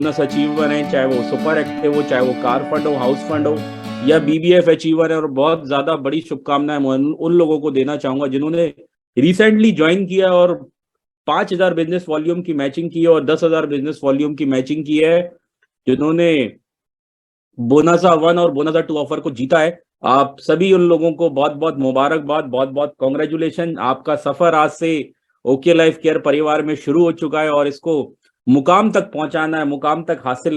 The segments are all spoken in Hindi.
बोनस अचीवर हैं, चाहे वो सुपर एक्टिव हो, चाहे वो कार फंड हो, हाउस फंड हो, या बीबीएफ अचीवर है। और बहुत ज्यादा बड़ी शुभकामनाएं मैं उन लोगों को देना चाहूंगा जिन्होंने रिसेंटली ज्वाइन किया और 5,000 बिजनेस वॉल्यूम की मैचिंग की है और 10,000 बिजनेस वॉल्यूम की मैचिंग की है, जिन्होंने बोनासा 1 और बोनासा 2 ऑफर को जीता है। आप सभी उन लोगों को बहुत बहुत मुबारकबाद, बहुत बहुत कॉन्ग्रेचुलेशन। आपका सफर आज से ओके लाइफ केयर परिवार में शुरू हो चुका है और इसको मुकाम तक पहुंचाना है, मुकाम तक हासिल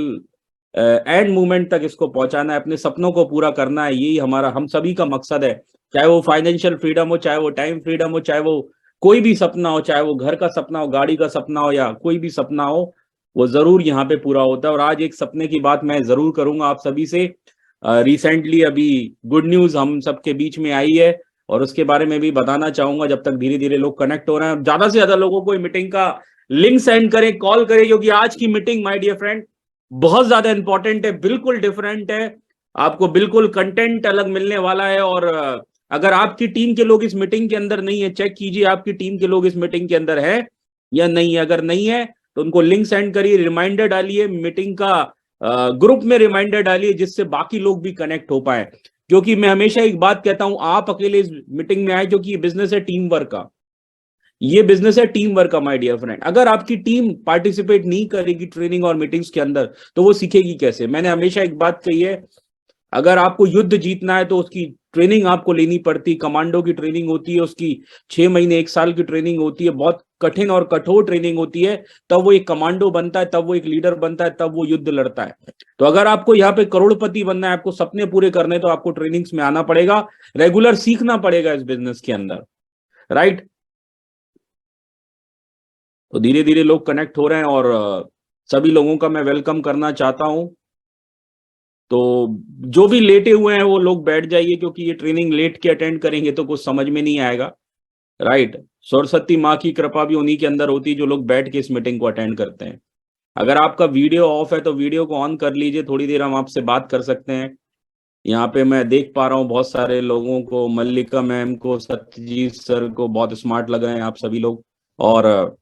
एंड मूवमेंट तक इसको पहुंचाना है, अपने सपनों को पूरा करना है। यही हमारा, हम सभी का मकसद है। चाहे वो फाइनेंशियल फ्रीडम हो, चाहे वो टाइम फ्रीडम हो, चाहे वो कोई भी सपना हो, चाहे वो घर का सपना हो, गाड़ी का सपना हो, या कोई भी सपना हो, वो जरूर यहाँ पे पूरा होता है। और आज एक सपने की बात मैं जरूर करूंगा आप सभी से। रिसेंटली अभी गुड न्यूज हम सबके बीच में आई है और उसके बारे में भी बताना चाहूंगा। जब तक धीरे धीरे लोग कनेक्ट हो रहे हैं, ज्यादा से ज्यादा लोगों को मीटिंग का लिंक सेंड करें, कॉल करें, क्योंकि आज की मीटिंग माय डियर फ्रेंड बहुत ज्यादा इंपॉर्टेंट है, बिल्कुल डिफरेंट है। आपको बिल्कुल कंटेंट अलग मिलने वाला है। और अगर आपकी टीम के लोग इस मीटिंग के अंदर नहीं है, चेक कीजिए आपकी टीम के लोग इस मीटिंग के अंदर है या नहीं है। अगर नहीं है तो उनको लिंक सेंड करिए, रिमाइंडर डालिए, मीटिंग का ग्रुप में रिमाइंडर डालिए, जिससे बाकी लोग भी कनेक्ट हो पाए। क्योंकि मैं हमेशा एक बात कहता हूं, आप अकेले इस मीटिंग में आए क्योंकि ये बिजनेस है टीम वर्क का, ये बिजनेस है टीम वर्क का माय डियर फ्रेंड। अगर आपकी टीम पार्टिसिपेट नहीं करेगी ट्रेनिंग और मीटिंग्स के अंदर तो वो सीखेगी कैसे। मैंने हमेशा एक बात कही है, अगर आपको युद्ध जीतना है तो उसकी ट्रेनिंग आपको लेनी पड़ती। कमांडो की ट्रेनिंग होती है, उसकी 6 महीने 1 साल की ट्रेनिंग होती है, बहुत कठिन और कठोर ट्रेनिंग होती है। तब वो एक कमांडो बनता है, तब वो एक लीडर बनता है, तब वो युद्ध लड़ता है। तो अगर आपको यहाँ पे करोड़पति बनना है, आपको सपने पूरे करने, तो आपको ट्रेनिंग्स में आना पड़ेगा, रेगुलर सीखना पड़ेगा इस बिजनेस के अंदर, राइट। तो धीरे धीरे लोग कनेक्ट हो रहे हैं और सभी लोगों का मैं वेलकम करना चाहता हूं। तो जो भी लेटे हुए हैं वो लोग बैठ जाइए, क्योंकि ये ट्रेनिंग लेट के अटेंड करेंगे तो कुछ समझ में नहीं आएगा, राइट। सरस्वती माँ की कृपा भी उन्हीं के अंदर होती है जो लोग बैठ के इस मीटिंग को अटेंड करते हैं। अगर आपका वीडियो ऑफ है तो वीडियो को ऑन कर लीजिए, थोड़ी देर हम आपसे बात कर सकते हैं। यहाँ पे मैं देख पा रहा हूँ बहुत सारे लोगों को, मल्लिका मैम को, सत्यजीत सर को, बहुत स्मार्ट लग रहे हैं आप सभी लोग। और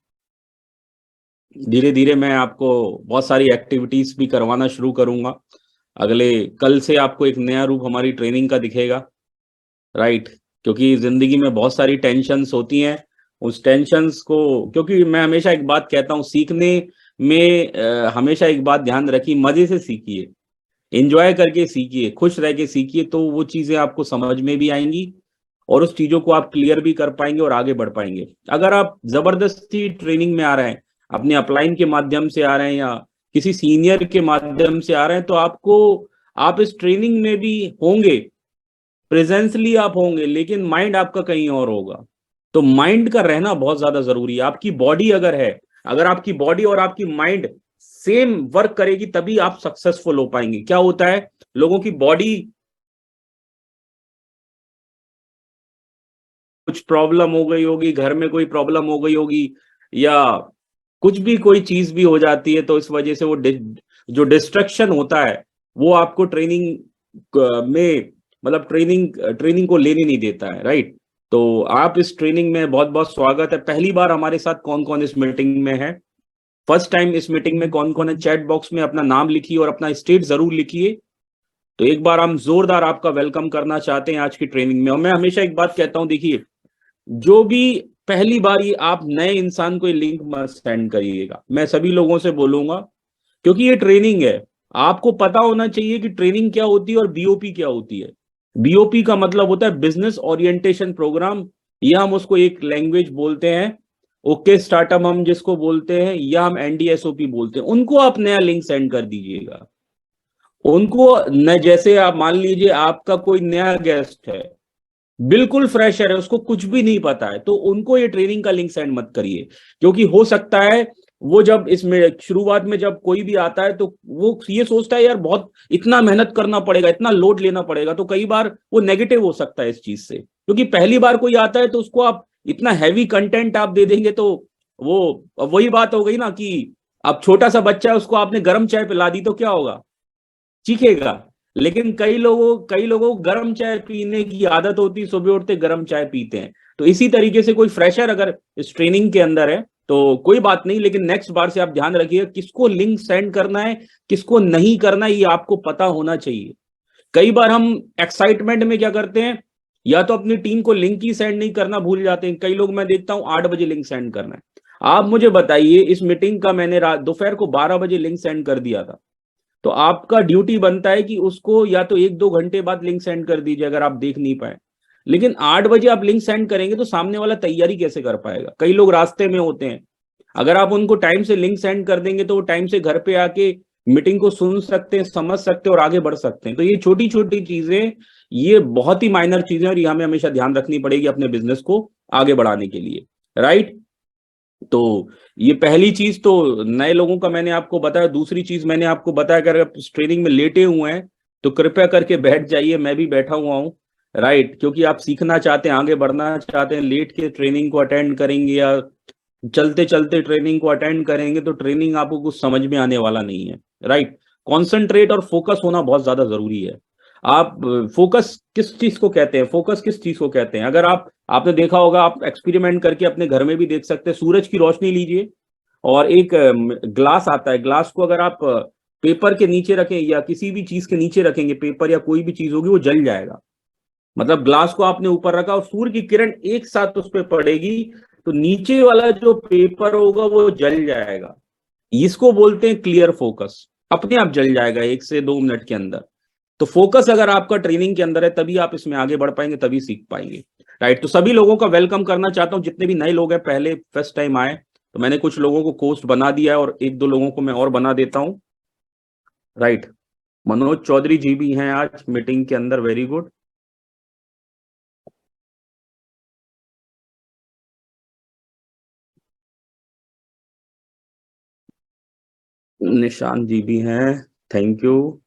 धीरे धीरे मैं आपको बहुत सारी एक्टिविटीज भी करवाना शुरू करूंगा। अगले कल से आपको एक नया रूप हमारी ट्रेनिंग का दिखेगा, राइट। क्योंकि जिंदगी में बहुत सारी टेंशन्स होती हैं, उस टेंशन्स को, क्योंकि मैं हमेशा एक बात कहता हूँ सीखने में, हमेशा एक बात ध्यान रखिए, मजे से सीखिए, एंजॉय करके सीखिए, खुश रह के सीखिए, तो वो चीजें आपको समझ में भी आएंगी और उस चीजों को आप क्लियर भी कर पाएंगे और आगे बढ़ पाएंगे। अगर आप जबरदस्ती ट्रेनिंग में आ रहे हैं, अपने अपलाइन के माध्यम से आ रहे हैं या किसी सीनियर के माध्यम से आ रहे हैं, तो आप इस ट्रेनिंग में भी होंगे, प्रेजेंसली आप होंगे, लेकिन माइंड आपका कहीं और होगा। तो माइंड का रहना बहुत ज्यादा जरूरी है। आपकी बॉडी अगर है, अगर आपकी बॉडी और आपकी माइंड सेम वर्क करेगी, तभी आप सक्सेसफुल हो पाएंगे। क्या होता है, लोगों की बॉडी कुछ प्रॉब्लम हो गई होगी, घर में कोई प्रॉब्लम हो गई होगी, या कुछ भी कोई चीज भी हो जाती है, तो इस वजह से वो जो डिस्ट्रक्शन होता है वो आपको ट्रेनिंग में, मतलब ट्रेनिंग को लेने नहीं देता है, राइट। तो आप इस ट्रेनिंग में बहुत बहुत स्वागत है। पहली बार हमारे साथ कौन कौन इस मीटिंग में है, फर्स्ट टाइम इस मीटिंग में कौन कौन है, चैट बॉक्स में अपना नाम लिखिए और अपना स्टेट जरूर लिखिए। तो एक बार हम जोरदार आपका वेलकम करना चाहते हैं आज की ट्रेनिंग में। और मैं हमेशा एक बात कहता हूं, देखिए, जो भी पहली बार ये आप नए इंसान को ये लिंक मत सेंड करिएगा, मैं सभी लोगों से बोलूंगा, क्योंकि ये ट्रेनिंग है। आपको पता होना चाहिए कि ट्रेनिंग क्या होती है और बीओपी क्या होती है। बीओपी का मतलब होता है बिजनेस ओरिएंटेशन प्रोग्राम, या हम उसको एक लैंग्वेज बोलते हैं ओके स्टार्टअप हम जिसको बोलते हैं, या हम एनडीएसओपी बोलते हैं। उनको आप नया लिंक सेंड कर दीजिएगा उनको। न जैसे आप मान लीजिए आपका कोई नया गेस्ट है, बिल्कुल फ्रेशर है, उसको कुछ भी नहीं पता है, तो उनको ये ट्रेनिंग का लिंक सेंड मत करिए। क्योंकि हो सकता है वो जब इसमें शुरुआत में जब कोई भी आता है तो वो ये सोचता है यार बहुत इतना मेहनत करना पड़ेगा, इतना लोड लेना पड़ेगा, तो कई बार वो नेगेटिव हो सकता है इस चीज से। क्योंकि पहली बार कोई आता है तो उसको आप इतना हैवी कंटेंट आप दे देंगे तो वो वही बात हो गई ना, कि अब छोटा सा बच्चा है, उसको आपने गर्म चाय पिला दी तो क्या होगा, चीखेगा। लेकिन कई लोगों को गर्म चाय पीने की आदत होती, सुबह उठते गर्म चाय पीते हैं। तो इसी तरीके से कोई फ्रेशर अगर इस ट्रेनिंग के अंदर है तो कोई बात नहीं, लेकिन नेक्स्ट बार से आप ध्यान रखिए किसको लिंक सेंड करना है, किसको नहीं करना है, ये आपको पता होना चाहिए। कई बार हम एक्साइटमेंट में क्या करते हैं, या तो अपनी टीम को लिंक ही सेंड नहीं करना भूल जाते हैं। कई लोग मैं देखता हूं 8 बजे लिंक सेंड करना है। आप मुझे बताइए, इस मीटिंग का मैंने रात दोपहर को 12 बजे लिंक सेंड कर दिया था, तो आपका ड्यूटी बनता है कि उसको या तो 1-2 घंटे बाद लिंक सेंड कर दीजिए अगर आप देख नहीं पाए। लेकिन 8 बजे आप लिंक सेंड करेंगे तो सामने वाला तैयारी कैसे कर पाएगा? कई लोग रास्ते में होते हैं, अगर आप उनको टाइम से लिंक सेंड कर देंगे तो वो टाइम से घर पे आके मीटिंग को सुन सकते हैं, समझ सकते हैं और आगे बढ़ सकते हैं। तो ये छोटी छोटी चीजें, ये बहुत ही माइनर चीजें, और ये हमें हमेशा ध्यान रखनी पड़ेगी अपने बिजनेस को आगे बढ़ाने के लिए, राइट। तो ये पहली चीज तो नए लोगों का मैंने आपको बताया। दूसरी चीज मैंने आपको बताया कि अगर आप ट्रेनिंग में लेटे हुए हैं तो कृपया करके बैठ जाइए, मैं भी बैठा हुआ हूँ, राइट। क्योंकि आप सीखना चाहते हैं, आगे बढ़ना चाहते हैं, लेट के ट्रेनिंग को अटेंड करेंगे या चलते चलते ट्रेनिंग को अटेंड करेंगे तो ट्रेनिंग आपको कुछ समझ में आने वाला नहीं है, राइट। कॉन्सेंट्रेट और फोकस होना बहुत ज्यादा जरूरी है। आप फोकस किस चीज को कहते हैं, फोकस किस चीज को कहते हैं? अगर आपने देखा होगा, आप एक्सपेरिमेंट करके अपने घर में भी देख सकते हैं। सूरज की रोशनी लीजिए और एक ग्लास आता है, ग्लास को अगर आप पेपर के नीचे रखें या किसी भी चीज के नीचे रखेंगे, पेपर या कोई भी चीज होगी, वो जल जाएगा। मतलब ग्लास को आपने ऊपर रखा और सूर्य की किरण एक साथ उस पर पड़ेगी तो नीचे वाला जो पेपर होगा वो जल जाएगा। इसको बोलते हैं क्लियर फोकस। अपने आप जल जाएगा 1 से 2 मिनट के अंदर। तो फोकस अगर आपका ट्रेनिंग के अंदर है तभी आप इसमें आगे बढ़ पाएंगे, तभी सीख पाएंगे, राइट। तो सभी लोगों का वेलकम करना चाहता हूं, जितने भी नए लोग हैं, पहले फर्स्ट टाइम आए, तो मैंने कुछ लोगों को कोस्ट बना दिया है और 1-2 लोगों को मैं और बना देता हूं, राइट। मनोज चौधरी जी भी हैं आज मीटिंग के अंदर, वेरी गुड। निशान जी भी हैं, थैंक यू।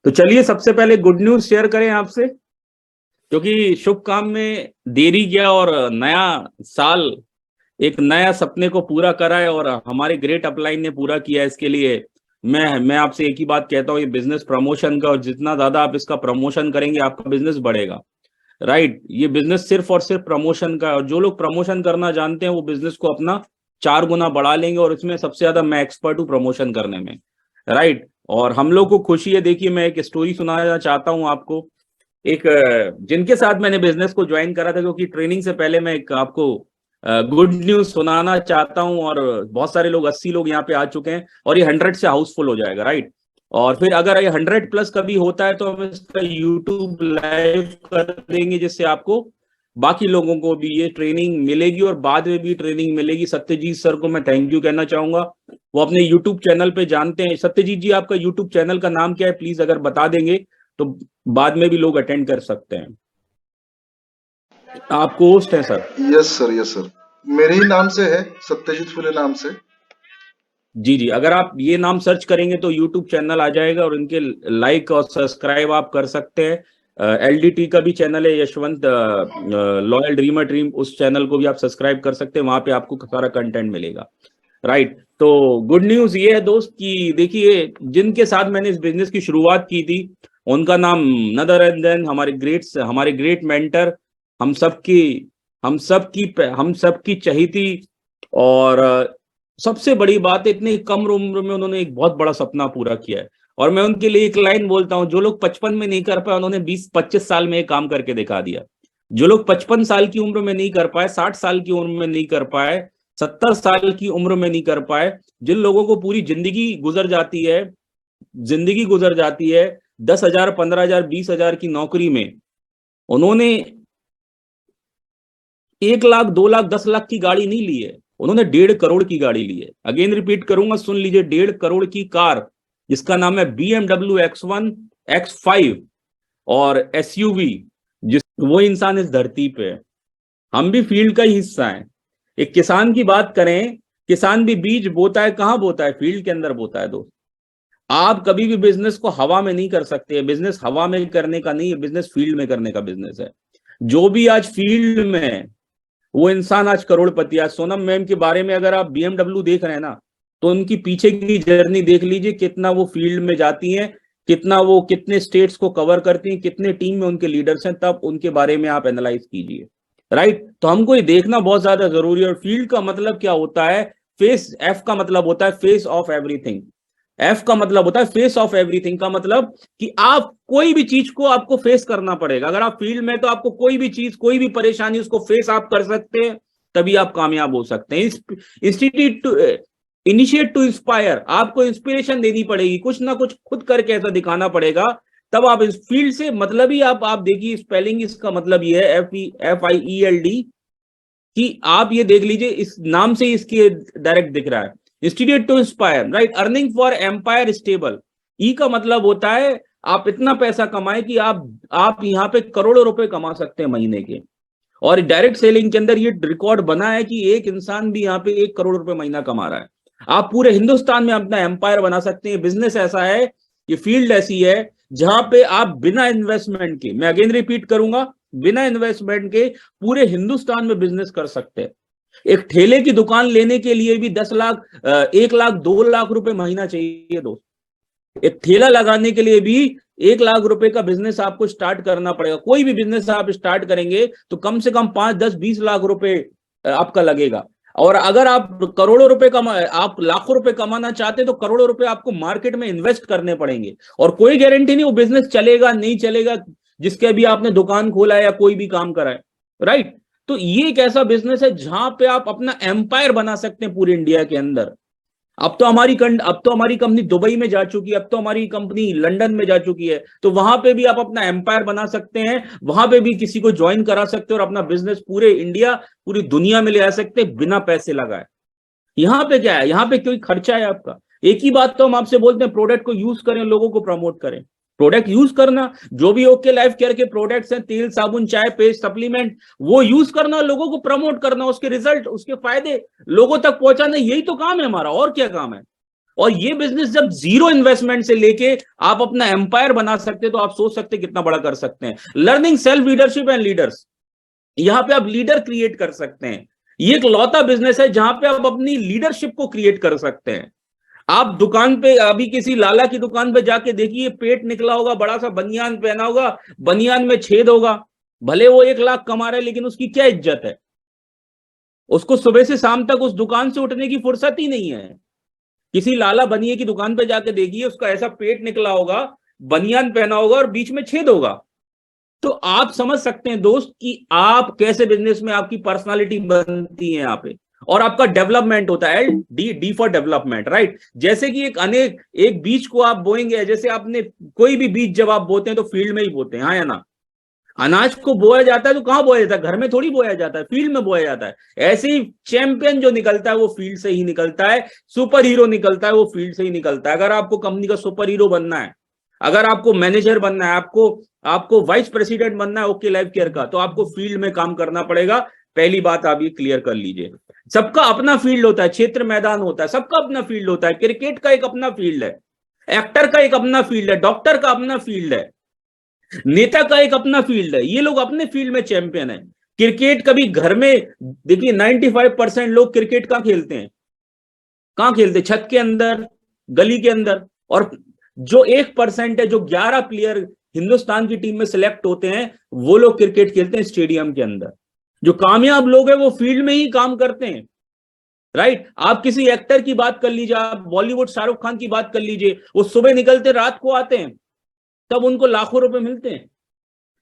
तो चलिए सबसे पहले गुड न्यूज शेयर करें आपसे, क्योंकि शुभ काम में देरी किया और नया साल एक नया सपने को पूरा करा है और हमारे ग्रेट अपलाइन ने पूरा किया है। इसके लिए मैं आपसे एक ही बात कहता हूँ, ये बिजनेस प्रमोशन का, और जितना ज्यादा आप इसका प्रमोशन करेंगे आपका बिजनेस बढ़ेगा, राइट। ये बिजनेस सिर्फ और सिर्फ प्रमोशन का है, और जो लोग प्रमोशन करना जानते हैं वो बिजनेस को अपना 4 गुना बढ़ा लेंगे, और इसमें सबसे ज्यादा मैं एक्सपर्ट हूँ प्रमोशन करने में, राइट। और हम लोग को खुशी है, देखिए मैं एक स्टोरी सुनाना चाहता हूँ आपको। एक जिनके साथ मैंने बिजनेस को ज्वाइन करा था, क्योंकि ट्रेनिंग से पहले मैं एक आपको गुड न्यूज सुनाना चाहता हूं। और बहुत सारे लोग, 80 लोग यहाँ पे आ चुके हैं और ये 100 से हाउसफुल हो जाएगा, राइट। और फिर अगर ये 100+ कभी होता है तो हम इसका यूट्यूब लाइव कर देंगे, जिससे आपको बाकी लोगों को भी ये ट्रेनिंग मिलेगी और बाद में भी ट्रेनिंग मिलेगी। सत्यजीत सर को मैं थैंक यू कहना चाहूंगा, वो अपने यूट्यूब चैनल पे जानते हैं। सत्यजीत जी, आपका यूट्यूब चैनल का नाम क्या है, प्लीज अगर बता देंगे तो बाद में भी लोग अटेंड कर सकते हैं। आप होस्ट हैं sir? Yes sir, yes sir, मेरे ही नाम से है, सत्यजीत फुले नाम से। जी जी, अगर आप ये नाम सर्च करेंगे तो यूट्यूब चैनल आ जाएगा और इनके लाइक और सब्सक्राइब आप कर सकते हैं। एलडीटी का भी चैनल है, यशवंत लॉयल ड्रीमर ड्रीम, उस चैनल को भी आप सब्सक्राइब कर सकते हैं, वहां पे आपको सारा कंटेंट मिलेगा, राइट। तो गुड न्यूज ये है दोस्त कि देखिए, जिनके साथ मैंने इस बिजनेस की शुरुआत की थी उनका नाम नदर देन हमारे ग्रेट मेंटर, हम सबकी हम सबकी चहीती। और सबसे बड़ी बात है, इतनी कम उम्र में उन्होंने एक बहुत बड़ा सपना पूरा किया है। और मैं उनके लिए एक लाइन बोलता हूं, जो लोग 55 में नहीं कर पाए उन्होंने 20-25 साल में एक काम करके दिखा दिया। जो लोग 55 साल की उम्र में नहीं कर पाए, 60 साल की उम्र में नहीं कर पाए, 70 साल की उम्र में नहीं कर पाए, जिन लोगों को पूरी जिंदगी गुजर जाती है 10,000, 15,000, 20,000 की नौकरी में, उन्होंने 1 लाख, 2 लाख, 10 लाख की गाड़ी नहीं ली है, उन्होंने 1.5 करोड़ की गाड़ी ली है। अगेन रिपीट करूंगा, सुन लीजिए, 1.5 करोड़ की कार, जिसका नाम है BMW X1, X5 और SUV। जिस वो इंसान इस धरती पे है, हम भी फील्ड का ही हिस्सा है। एक किसान की बात करें, किसान भी बीज बोता है, कहां बोता है? फील्ड के अंदर बोता है दोस्त। आप कभी भी बिजनेस को हवा में नहीं कर सकते, बिजनेस हवा में करने का नहीं है, बिजनेस फील्ड में करने का बिजनेस है। जो भी आज फील्ड में है वो इंसान आज करोड़पति। आज सोनम मैम के बारे में अगर आप BMW देख रहे हैं ना, तो उनकी पीछे की जर्नी देख लीजिए, कितना वो फील्ड में जाती हैं, कितने स्टेट्स को कवर करती हैं, कितने टीम में उनके लीडर्स हैं, तब उनके बारे में आप एनालाइज कीजिए। राइट। तो हमको ये देखना बहुत ज्यादा जरूरी है। और फील्ड का मतलब क्या होता है? फेस, एफ का मतलब होता है फेस ऑफ एवरीथिंग। एफ का मतलब होता है फेस ऑफ एवरीथिंग, का मतलब कि आप कोई भी चीज को आपको फेस करना पड़ेगा। अगर आप फील्ड में, तो आपको कोई भी चीज, कोई भी परेशानी, उसको फेस आप कर सकते हैं, तभी आप कामयाब हो सकते हैं। Institute to initiate to inspire, आपको इंस्पिरेशन देनी पड़ेगी, कुछ ना कुछ खुद करके ऐसा दिखाना पड़ेगा, तब आप इस फील्ड से, मतलब ही आप देखिए स्पेलिंग, इसका मतलब ये है FIELD, कि आप ये देख लीजिए, इस नाम से इसके डायरेक्ट दिख रहा है, institute to inspire, right. Earning for empire stable, E का मतलब होता है आप इतना पैसा कमाए कि आप यहाँ पे करोड़ों रुपए कमा सकते हैं महीने के। और डायरेक्ट सेलिंग के अंदर ये रिकॉर्ड बना है कि एक इंसान भी यहाँ पे 1 करोड़ रुपए महीना कमा रहा है। आप पूरे हिंदुस्तान में अपना एम्पायर बना सकते हैं। बिजनेस ऐसा है, ये फील्ड ऐसी है जहां पे आप बिना इन्वेस्टमेंट के, मैं अगेन रिपीट करूंगा, बिना इन्वेस्टमेंट के पूरे हिंदुस्तान में बिजनेस कर सकते हैं। एक ठेले की दुकान लेने के लिए भी 10 लाख, 1 लाख, 2 लाख रुपए महीना चाहिए दोस्त। एक ठेला लगाने के लिए भी 1 लाख रुपए का बिजनेस आपको स्टार्ट करना पड़ेगा। कोई भी बिजनेस आप स्टार्ट करेंगे तो कम से कम 5, 10, 20 लाख रुपए आपका लगेगा। और अगर आप करोड़ों रुपए आप लाखों रुपए कमाना चाहते हैं, तो करोड़ों रुपए आपको मार्केट में इन्वेस्ट करने पड़ेंगे। और कोई गारंटी नहीं वो बिजनेस चलेगा नहीं चलेगा, जिसके भी आपने दुकान खोला है या कोई भी काम करा है, राइट। तो ये एक ऐसा बिजनेस है जहां पे आप अपना एम्पायर बना सकते हैं पूरे इंडिया के अंदर। अब तो हमारी कंपनी दुबई में जा चुकी है, अब तो हमारी कंपनी लंदन में जा चुकी है, तो वहां पे भी आप अपना एम्पायर बना सकते हैं, वहां पे भी किसी को ज्वाइन करा सकते हैं और अपना बिजनेस पूरे इंडिया, पूरी दुनिया में ले आ सकते हैं बिना पैसे लगाए। यहाँ पे क्या है, यहाँ पे कोई खर्चा है आपका? एक ही बात तो हम आपसे बोलते हैं, प्रोडक्ट को यूज करें, लोगों को प्रमोट करें। प्रोडक्ट यूज करना, जो भी ओके लाइफ केयर के प्रोडक्ट्स हैं, तेल, साबुन, चाय, पेस्ट, सप्लीमेंट, वो यूज करना, लोगों को प्रमोट करना, उसके रिजल्ट, उसके फायदे लोगों तक पहुंचाना, यही तो काम है हमारा, और क्या काम है। और ये बिजनेस जब जीरो इन्वेस्टमेंट से लेके आप अपना एम्पायर बना सकते हैं, तो आप सोच सकते हैं कितना बड़ा कर सकते हैं। Learning self leadership and leaders, यहां पे आप लीडर क्रिएट कर सकते हैं। ये एक लौता बिजनेस है जहां पे आप अपनी लीडरशिप को क्रिएट कर सकते हैं। आप दुकान पे, अभी किसी लाला की दुकान पे जाके देखिए, पेट निकला होगा, बड़ा सा बनियान पहना होगा, बनियान में छेद होगा, भले वो 1 लाख कमा रहा है, लेकिन उसकी क्या इज्जत है? उसको सुबह से शाम तक उस दुकान से उठने की फुर्सत ही नहीं है। किसी लाला बनिए की दुकान पे जाके देखिए, उसका ऐसा पेट निकला होगा, बनियान पहना होगा और बीच में छेद होगा। तो आप समझ सकते हैं दोस्त कि आप कैसे बिजनेस में आपकी पर्सनालिटी बनती है यहाँ पे, और आपका डेवलपमेंट होता है, डी फॉर डेवलपमेंट, राइट। जैसे कि एक बीज को आप बोएंगे, जैसे आपने कोई भी बीज जब आप बोते हैं तो फील्ड में ही बोते हैं, हाँ या ना? अनाज को बोया जाता है तो कहां बोया जाता है? घर में थोड़ी बोया जाता है, फील्ड में बोया जाता है। ऐसे ही चैंपियन जो निकलता है वो फील्ड से ही निकलता है, सुपर हीरो निकलता है वो फील्ड से ही निकलता है। अगर आपको कंपनी का सुपर हीरो बनना है, अगर आपको मैनेजर बनना है, आपको आपको वाइस प्रेसिडेंट बनना है ओके लाइफ केयर का, तो आपको फील्ड में काम करना पड़ेगा। पहली बात आप ये क्लियर कर लीजिए। सबका अपना फील्ड होता है, क्षेत्र मैदान होता है, सबका अपना फील्ड होता है। क्रिकेट का एक अपना फील्ड है, एक्टर का एक अपना फील्ड है, डॉक्टर का अपना फील्ड है, नेता का एक अपना फील्ड है। ये लोग अपने फील्ड में चैंपियन है। क्रिकेट कभी घर में, देखिए 95% लोग क्रिकेट कहां खेलते हैं? कहां खेलते? छत के अंदर, गली के अंदर। और जो 1% है, जो 11 प्लेयर हिंदुस्तान की टीम में सिलेक्ट होते हैं, वो लोग क्रिकेट खेलते हैं स्टेडियम के अंदर। जो कामयाब लोग हैं वो फील्ड में ही काम करते हैं, राइट। आप किसी एक्टर की बात कर लीजिए, आप बॉलीवुड शाहरुख खान की बात कर लीजिए, वो सुबह निकलते रात को आते हैं, तब उनको लाखों रुपए मिलते हैं।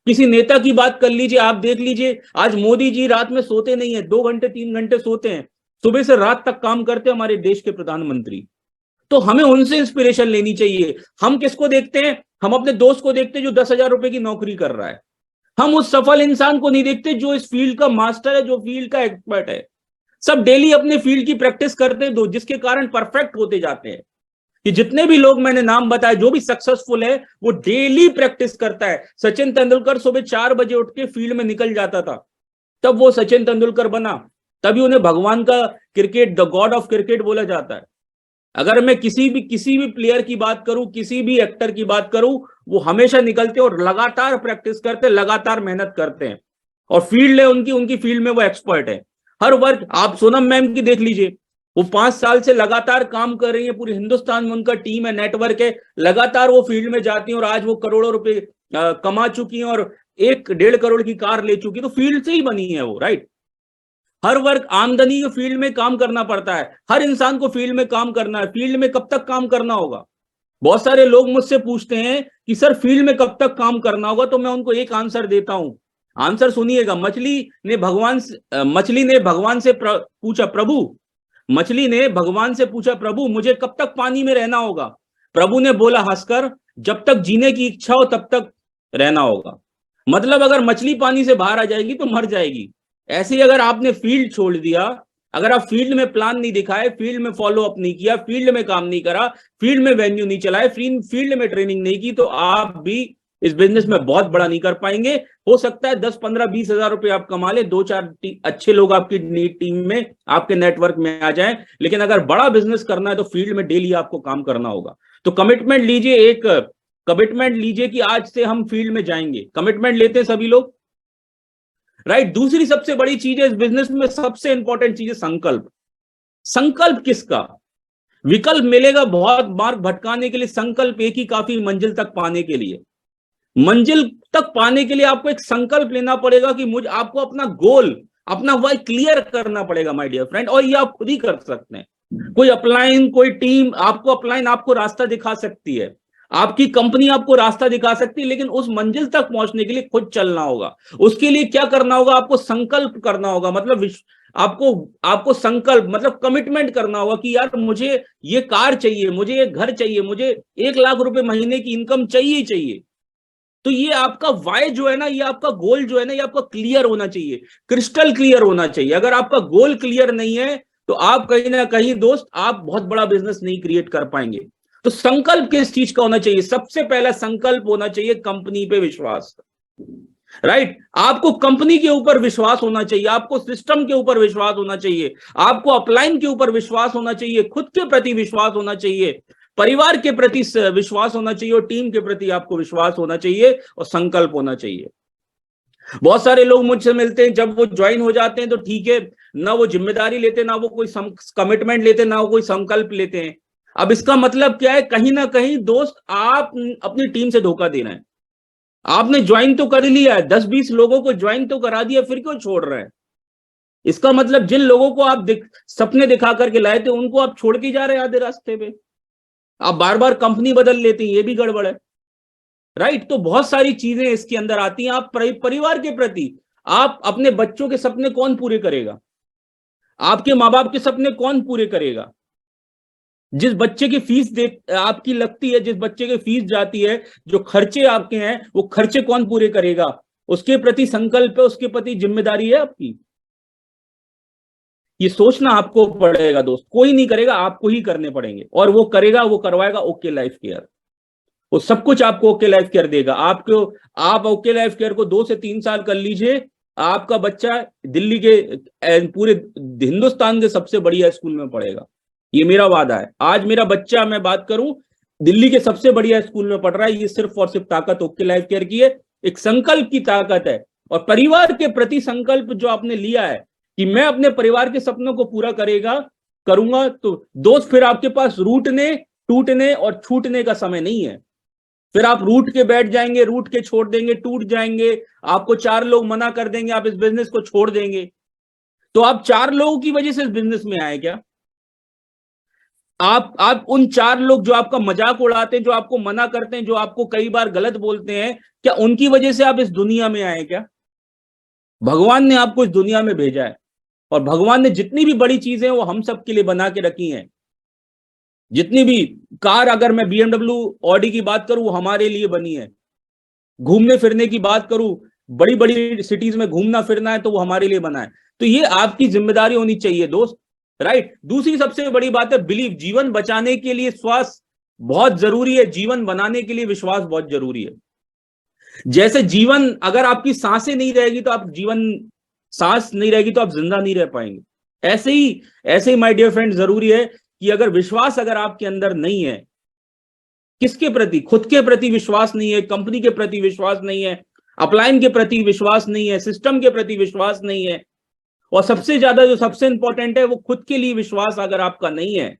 किसी नेता की बात कर लीजिए, आप देख लीजिए, आज मोदी जी रात में सोते नहीं है, 2 घंटे 3 घंटे सोते हैं, सुबह से रात तक काम करते हैं हमारे देश के प्रधानमंत्री। तो हमें उनसे इंस्पिरेशन लेनी चाहिए। हम किसको देखते हैं? हम अपने दोस्त को देखते हैं जो 10,000 रुपए की नौकरी कर रहा है। हम उस सफल इंसान को नहीं देखते जो इस फील्ड का मास्टर है, जो फील्ड का एक्सपर्ट है। सब डेली अपने फील्ड की प्रैक्टिस करते हैं, जिसके कारण परफेक्ट होते जाते हैं। कि जितने भी लोग मैंने नाम बताए, जो भी सक्सेसफुल है, वो डेली प्रैक्टिस करता है। सचिन तेंदुलकर सुबह 4 बजे उठ के फील्ड में निकल जाता था, तब वो सचिन तेंदुलकर बना। तभी उन्हें भगवान का cricket, the God of cricket बोला जाता है। अगर मैं किसी भी प्लेयर की बात करूं, किसी भी एक्टर की बात करूं, वो हमेशा निकलते और लगातार प्रैक्टिस करते, लगातार मेहनत करते हैं, और फील्ड है उनकी, उनकी फील्ड में वो एक्सपर्ट है। हर वर्ग, आप सोनम मैम की देख लीजिए, वो 5 साल से लगातार काम कर रही है, पूरे हिंदुस्तान में उनका टीम है, नेटवर्क है, लगातार वो फील्ड में जाती हैं, और आज वो करोड़ों रुपए कमा चुकी हैं, और 1-1.5 करोड़ की कार ले चुकी, तो फील्ड से ही बनी है वो, राइट। हर वर्ग आमदनी के फील्ड में काम करना पड़ता है, हर इंसान को फील्ड में काम करना है। फील्ड में कब तक काम करना होगा? बहुत सारे लोग मुझसे पूछते हैं कि सर फील्ड में कब तक काम करना होगा, तो मैं उनको एक आंसर देता हूं। आंसर सुनिएगा। मछली ने भगवान से पूछा, प्रभु, मछली ने भगवान से पूछा, प्रभु मुझे कब तक पानी में रहना होगा? प्रभु ने बोला हंसकर, जब तक जीने की इच्छा हो तब तक रहना होगा। मतलब अगर मछली पानी से बाहर आ जाएगी तो मर जाएगी। ऐसे ही अगर आपने फील्ड छोड़ दिया, अगर आप फील्ड में प्लान नहीं दिखाए, फील्ड में फॉलो अप नहीं किया, फील्ड में काम नहीं करा, फील्ड में वेन्यू नहीं चलाए, फील्ड में ट्रेनिंग नहीं की, तो आप भी इस बिजनेस में बहुत बड़ा नहीं कर पाएंगे। हो सकता है 10, 15, 20 हजार रुपए आप कमा ले, 2-4 अच्छे लोग आपकी टीम में, आपके नेटवर्क में आ जाएं, लेकिन अगर बड़ा बिजनेस करना है तो फील्ड में डेली आपको काम करना होगा। तो कमिटमेंट लीजिए, एक कमिटमेंट लीजिए कि आज से हम फील्ड में जाएंगे। कमिटमेंट लेते हैं सभी लोग, राइट। दूसरी सबसे बड़ी चीज है इस बिजनेस में, सबसे इंपॉर्टेंट चीज है संकल्प। संकल्प किसका? विकल्प मिलेगा बहुत, मार्ग भटकाने के लिए। संकल्प एक ही काफी मंजिल तक पाने के लिए। मंजिल तक पाने के लिए आपको एक संकल्प लेना पड़ेगा कि आपको अपना गोल, अपना वाई क्लियर करना पड़ेगा माय डियर फ्रेंड, और ये आप खुद ही कर सकते हैं। कोई अपलाइन, कोई टीम आपको रास्ता दिखा सकती है, आपकी कंपनी आपको रास्ता दिखा सकती है, लेकिन उस मंजिल तक पहुंचने के लिए खुद चलना होगा। उसके लिए क्या करना होगा? आपको संकल्प करना होगा। मतलब आपको संकल्प मतलब कमिटमेंट करना होगा कि यार मुझे ये कार चाहिए, मुझे ये घर चाहिए, मुझे 1 लाख रुपए महीने की इनकम चाहिए ही चाहिए। तो ये आपका वाई जो है ना, ये आपका गोल जो है ना, ये आपका क्लियर होना चाहिए, क्रिस्टल क्लियर होना चाहिए। अगर आपका गोल क्लियर नहीं है तो आप कहीं ना कहीं दोस्त, आप बहुत बड़ा बिजनेस नहीं क्रिएट कर पाएंगे। तो संकल्प किस चीज का होना चाहिए? सबसे पहला संकल्प होना चाहिए कंपनी पे विश्वास, राइट। आपको कंपनी के ऊपर विश्वास होना चाहिए, आपको सिस्टम के ऊपर विश्वास होना चाहिए, आपको अपलाइन के ऊपर विश्वास होना चाहिए, खुद के प्रति विश्वास होना चाहिए, परिवार के प्रति विश्वास होना चाहिए, और टीम के प्रति आपको विश्वास होना चाहिए, और संकल्प होना चाहिए। बहुत सारे लोग मुझसे मिलते हैं, जब वो ज्वाइन हो जाते हैं तो ठीक है, ना वो जिम्मेदारी लेते, ना वो कोई कमिटमेंट लेते, ना वो कोई संकल्प लेते हैं। अब इसका मतलब क्या है? कहीं ना कहीं दोस्त, आप अपनी टीम से धोखा दे रहे हैं। आपने ज्वाइन तो कर लिया है, 10-20 लोगों को ज्वाइन तो करा दिया, फिर क्यों छोड़ रहे हैं? इसका मतलब जिन लोगों को आप सपने दिखा करके लाए थे, उनको आप छोड़ के जा रहे हैं आधे रास्ते पे। आप बार बार कंपनी बदल लेते हैं, ये भी गड़बड़ है, राइट। तो बहुत सारी चीजें इसके अंदर आती हैं। आप परिवार के प्रति, आप अपने बच्चों के सपने कौन पूरे करेगा? आपके माँ बाप के सपने कौन पूरे करेगा? जिस बच्चे की फीस आपकी लगती है, जिस बच्चे की फीस जाती है, जो खर्चे आपके हैं, वो खर्चे कौन पूरे करेगा? उसके प्रति संकल्प है, उसके प्रति जिम्मेदारी है आपकी। ये सोचना आपको पड़ेगा दोस्त। कोई नहीं करेगा, आपको ही करने पड़ेंगे, और वो करेगा, वो करवाएगा ओके लाइफ केयर। वो सब कुछ आपको ओके लाइफ केयर देगा। आप ओके लाइफ केयर को 2 से 3 साल कर लीजिए, आपका बच्चा दिल्ली के, पूरे हिंदुस्तान के सबसे बढ़िया स्कूल में पढ़ेगा। ये मेरा वादा है। आज मेरा बच्चा, मैं बात करूं, दिल्ली के सबसे बढ़िया स्कूल में पढ़ रहा है। ये सिर्फ और सिर्फ ताकत ओके लाइफ केयर की है, एक संकल्प की ताकत है। और परिवार के प्रति संकल्प जो आपने लिया है कि मैं अपने परिवार के सपनों को पूरा करूंगा, तो दोस्त फिर आपके पास रूठने, टूटने और छूटने का समय नहीं है। फिर आप रूठ के बैठ जाएंगे, रूठ के छोड़ देंगे, टूट जाएंगे, आपको 4 लोग मना कर देंगे, आप इस बिजनेस को छोड़ देंगे। तो आप 4 लोगों की वजह से इस बिजनेस में आए क्या? आप उन 4 लोग जो आपका मजाक उड़ाते हैं, जो आपको मना करते हैं, जो आपको कई बार गलत बोलते हैं, क्या उनकी वजह से आप इस दुनिया में आए क्या? भगवान ने आपको इस दुनिया में भेजा है, और भगवान ने जितनी भी बड़ी चीजें वो हम सब के लिए बना के रखी हैं। जितनी भी कार, अगर मैं BMW, ऑडी की बात करूं, वो हमारे लिए बनी है। घूमने फिरने की बात करूं, बड़ी बड़ी सिटीज में घूमना फिरना है, तो वो हमारे लिए बना है। तो ये आपकी जिम्मेदारी होनी चाहिए दोस्त, राइट। दूसरी सबसे बड़ी बात है बिलीव। जीवन बचाने के लिए श्वास बहुत जरूरी है, जीवन बनाने के लिए विश्वास बहुत जरूरी है। जैसे जीवन, अगर आपकी सांसें नहीं रहेगी तो सांस नहीं रहेगी तो आप जिंदा नहीं रह पाएंगे। ऐसे ही माय डियर फ्रेंड, जरूरी है कि अगर विश्वास अगर आपके अंदर नहीं है, किसके प्रति? खुद के प्रति विश्वास नहीं है, कंपनी के प्रति विश्वास नहीं है, अपलाइन के प्रति विश्वास नहीं है, सिस्टम के प्रति विश्वास नहीं है, और सबसे ज्यादा जो सबसे इंपॉर्टेंट है, वो खुद के लिए विश्वास अगर आपका नहीं है,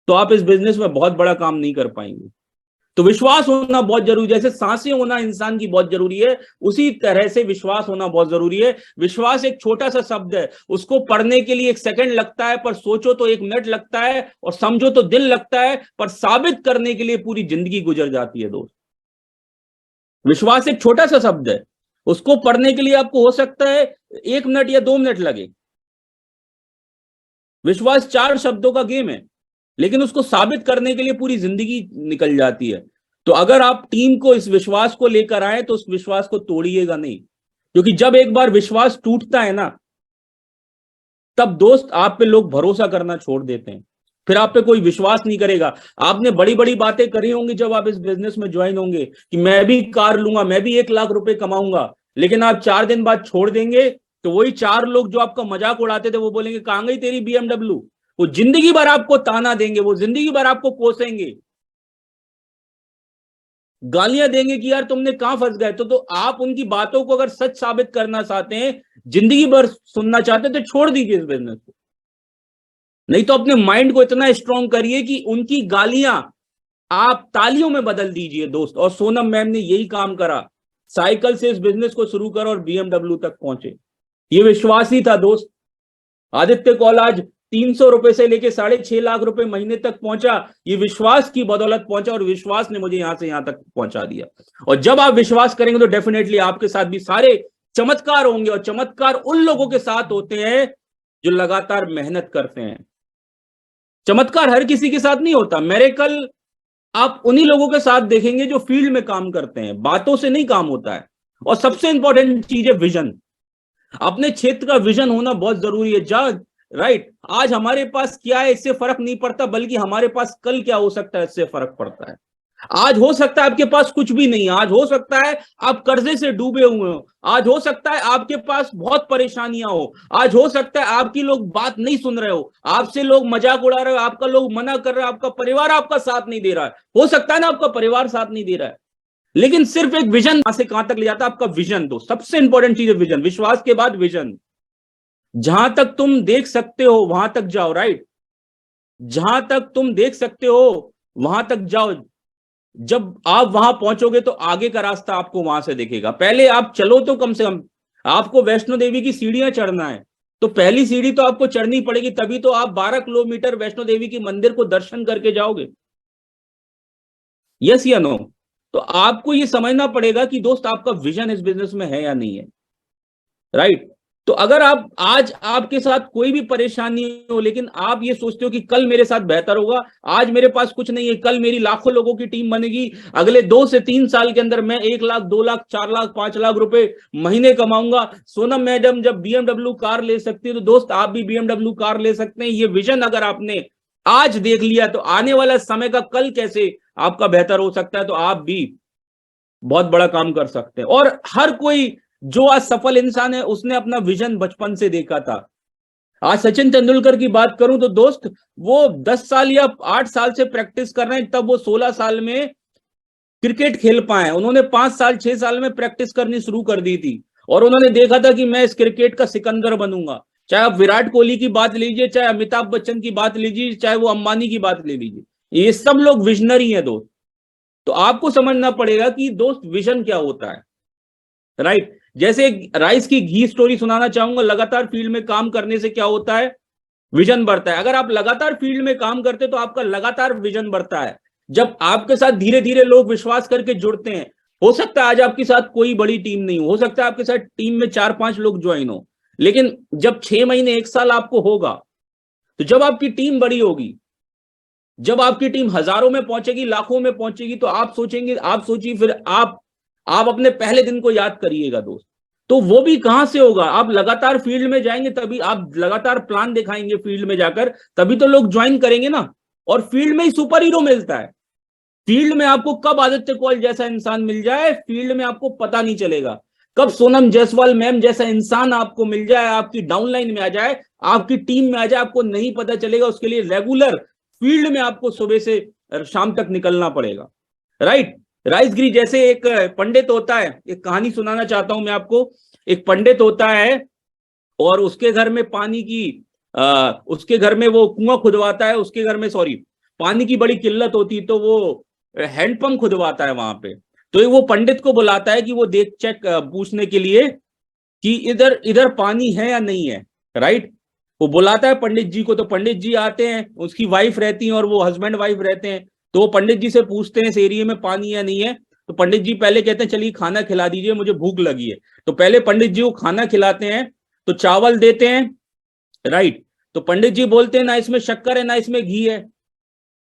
तो आप इस बिजनेस में बहुत बड़ा काम नहीं कर पाएंगे। तो विश्वास होना बहुत जरूरी है। जैसे सांसें होना इंसान की बहुत जरूरी है, उसी तरह से विश्वास होना बहुत जरूरी है। विश्वास एक छोटा सा शब्द है, उसको पढ़ने के लिए 1 सेकंड लगता है, पर सोचो तो 1 मिनट लगता है, और समझो तो दिन लगता है, पर साबित करने के लिए पूरी जिंदगी गुजर जाती है दोस्त। विश्वास एक छोटा सा शब्द है, उसको पढ़ने के लिए आपको हो सकता है 1 मिनट या 2 मिनट लगे। विश्वास 4 शब्दों का गेम है, लेकिन उसको साबित करने के लिए पूरी जिंदगी निकल जाती है। तो अगर आप टीम को इस विश्वास को लेकर आए तो उस विश्वास को तोड़िएगा नहीं, क्योंकि जब एक बार विश्वास टूटता है ना, तब दोस्त आप पे लोग भरोसा करना छोड़ देते हैं, फिर आप पे कोई विश्वास नहीं करेगा। आपने बड़ी बड़ी बातें करी होंगी जब आप इस बिजनेस में ज्वाइन होंगे कि मैं भी कार लूंगा, मैं भी 1 लाख रुपए कमाऊंगा, लेकिन आप 4 दिन बाद छोड़ देंगे तो वही 4 लोग जो आपका मजाक उड़ाते थे वो बोलेंगे कहां गई तेरी BMW। वो जिंदगी भर आपको ताना देंगे, वो जिंदगी भर आपको कोसेंगे, गालियां देंगे कि यार तुमने कहां फंस गए। तो आप उनकी बातों को अगर सच साबित करना चाहते हैं, जिंदगी भर सुनना चाहते हैं, तो छोड़ दीजिए इस बिजनेस को। नहीं तो अपने माइंड को इतना स्ट्रांग करिए कि उनकी गालियां आप तालियों में बदल दीजिए दोस्त। और सोनम मैम ने यही काम करा, साइकिल से इस बिजनेस को शुरू करा और BMW तक पहुंचे। ये विश्वास ही था दोस्त। आदित्य कौल आज 300 रुपए से लेके 6.5 लाख रुपए महीने तक पहुंचा, ये विश्वास की बदौलत पहुंचा, और विश्वास ने मुझे यहां से यहां तक पहुंचा दिया। और जब आप विश्वास करेंगे तो डेफिनेटली आपके साथ भी सारे चमत्कार होंगे, और चमत्कार उन लोगों के साथ होते हैं जो लगातार मेहनत करते हैं। चमत्कार हर किसी के साथ नहीं होता। मिरेकल आप उन्हीं लोगों के साथ देखेंगे जो फील्ड में काम करते हैं, बातों से नहीं काम होता है। और सबसे इंपॉर्टेंट चीज है विजन। अपने क्षेत्र का विजन होना बहुत जरूरी है। राइट, आज हमारे पास क्या है इससे फर्क नहीं पड़ता, बल्कि हमारे पास कल क्या हो सकता है इससे फर्क पड़ता है। आज हो सकता है आपके पास कुछ भी नहीं, आज हो सकता है आप कर्जे से डूबे हुए हो, आज हो सकता है आपके पास बहुत परेशानियां हो, आज हो सकता है आपकी लोग बात नहीं सुन रहे हो, आपसे लोग मजाक उड़ा रहे हो, आपका लोग मना कर रहे हो, आपका परिवार आपका साथ नहीं दे रहा है। हो सकता है ना आपका परिवार साथ नहीं दे रहा है, लेकिन सिर्फ एक विजन कहां से कहां तक ले जाता है आपका विजन। दो सबसे इंपॉर्टेंट चीज है विजन, विश्वास के बाद विजन। जहां तक तुम देख सकते हो वहां तक जाओ। राइट, जहां तक तुम देख सकते हो वहां तक जाओ। जब आप वहां पहुंचोगे तो आगे का रास्ता आपको वहां से दिखेगा। पहले आप चलो तो कम से कम, आपको वैष्णो देवी की सीढ़ियां चढ़ना है तो पहली सीढ़ी तो आपको चढ़नी पड़ेगी, तभी तो आप 12 किलोमीटर वैष्णो देवी की मंदिर को दर्शन करके जाओगे। यस या नो? तो आपको ये समझना पड़ेगा कि दोस्त आपका विजन इस बिजनेस में है या नहीं है। राइट, तो अगर आप आज आपके साथ कोई भी परेशानी हो, लेकिन आप ये सोचते हो कि कल मेरे साथ बेहतर होगा, आज मेरे पास कुछ नहीं है, कल मेरी लाखों लोगों की टीम बनेगी, अगले 2 से 3 साल के अंदर मैं 1 लाख, 2 लाख, 4 लाख, 5 लाख रुपए महीने कमाऊंगा। सोनम मैडम जब BMW कार ले सकती है तो दोस्त आप भी BMW कार ले सकते हैं। ये विजन अगर आपने आज देख लिया तो आने वाला समय का कल कैसे आपका बेहतर हो सकता है, तो आप भी बहुत बड़ा काम कर सकते हैं। और हर कोई जो आज सफल इंसान है उसने अपना विजन बचपन से देखा था। आज सचिन तेंदुलकर की बात करूं तो दोस्त वो 10 साल या 8 साल से प्रैक्टिस कर रहे हैं, तब वो 16 साल में क्रिकेट खेल पाए। उन्होंने 5 साल 6 साल में प्रैक्टिस करनी शुरू कर दी थी, और उन्होंने देखा था कि मैं इस क्रिकेट का सिकंदर बनूंगा। चाहे आप विराट कोहली की बात लीजिए, चाहे अमिताभ बच्चन की बात लीजिए, चाहे वो अंबानी की बात ले लीजिए, ये सब लोग विजनरी है दोस्त। तो आपको समझना पड़ेगा कि दोस्त विजन क्या होता है। राइट, जैसे राइस की घी स्टोरी सुनाना चाहूंगा। लगातार फील्ड में काम करने से क्या होता है, विजन बढ़ता है। अगर आप लगातार फील्ड में काम करते तो आपका लगातार विजन बढ़ता है। जब आपके साथ धीरे धीरे लोग विश्वास करके जुड़ते हैं, हो सकता है आज आपके साथ कोई बड़ी टीम नहीं हो सकता है आपके साथ टीम में 4-5 लोग ज्वाइन हो, लेकिन जब 6 महीने 1 साल आपको होगा, तो जब आपकी टीम बड़ी होगी, जब आपकी टीम हजारों में पहुंचेगी, लाखों में पहुंचेगी, तो आप सोचेंगे, आप सोचिए फिर आप अपने पहले दिन को याद करिएगा दोस्त। तो वो भी कहां से होगा, आप लगातार फील्ड में जाएंगे, तभी आप लगातार प्लान दिखाएंगे फील्ड में जाकर, तभी तो लोग ज्वाइन करेंगे ना। और फील्ड में ही सुपर हीरो मिलता है। फील्ड में आपको कब आदित्य कौल जैसा इंसान मिल जाए, फील्ड में आपको पता नहीं चलेगा। कब सोनम जायसवाल मैम जैसा इंसान आपको मिल जाए, आपकी डाउनलाइन में आ जाए, आपकी टीम में आ जाए, आपको नहीं पता चलेगा। उसके लिए रेगुलर फील्ड में आपको सुबह से शाम तक निकलना पड़ेगा। राइट, राइसगिरी जैसे एक पंडित होता है, एक कहानी सुनाना चाहता हूं मैं आपको। एक पंडित होता है और उसके घर में पानी की उसके घर में वो कुआं खुदवाता है, उसके घर में पानी की बड़ी किल्लत होती, तो वो हैंडपंप खुदवाता है वहां पे। तो वो पंडित को बुलाता है कि वो देख चेक पूछने के लिए कि इधर इधर पानी है या नहीं है, राइट। वो बुलाता है पंडित जी को, तो पंडित जी आते हैं, उसकी वाइफ रहती है और वो हस्बैंड वाइफ रहते हैं। तो वो पंडित जी से पूछते हैं इस एरिया में पानी या नहीं है। तो पंडित जी पहले कहते हैं चलिए खाना खिला दीजिए, मुझे भूख लगी है। तो पहले पंडित जी को खाना खिलाते हैं, तो चावल देते हैं, राइट। तो पंडित जी बोलते हैं ना इसमें शक्कर है ना इसमें घी है,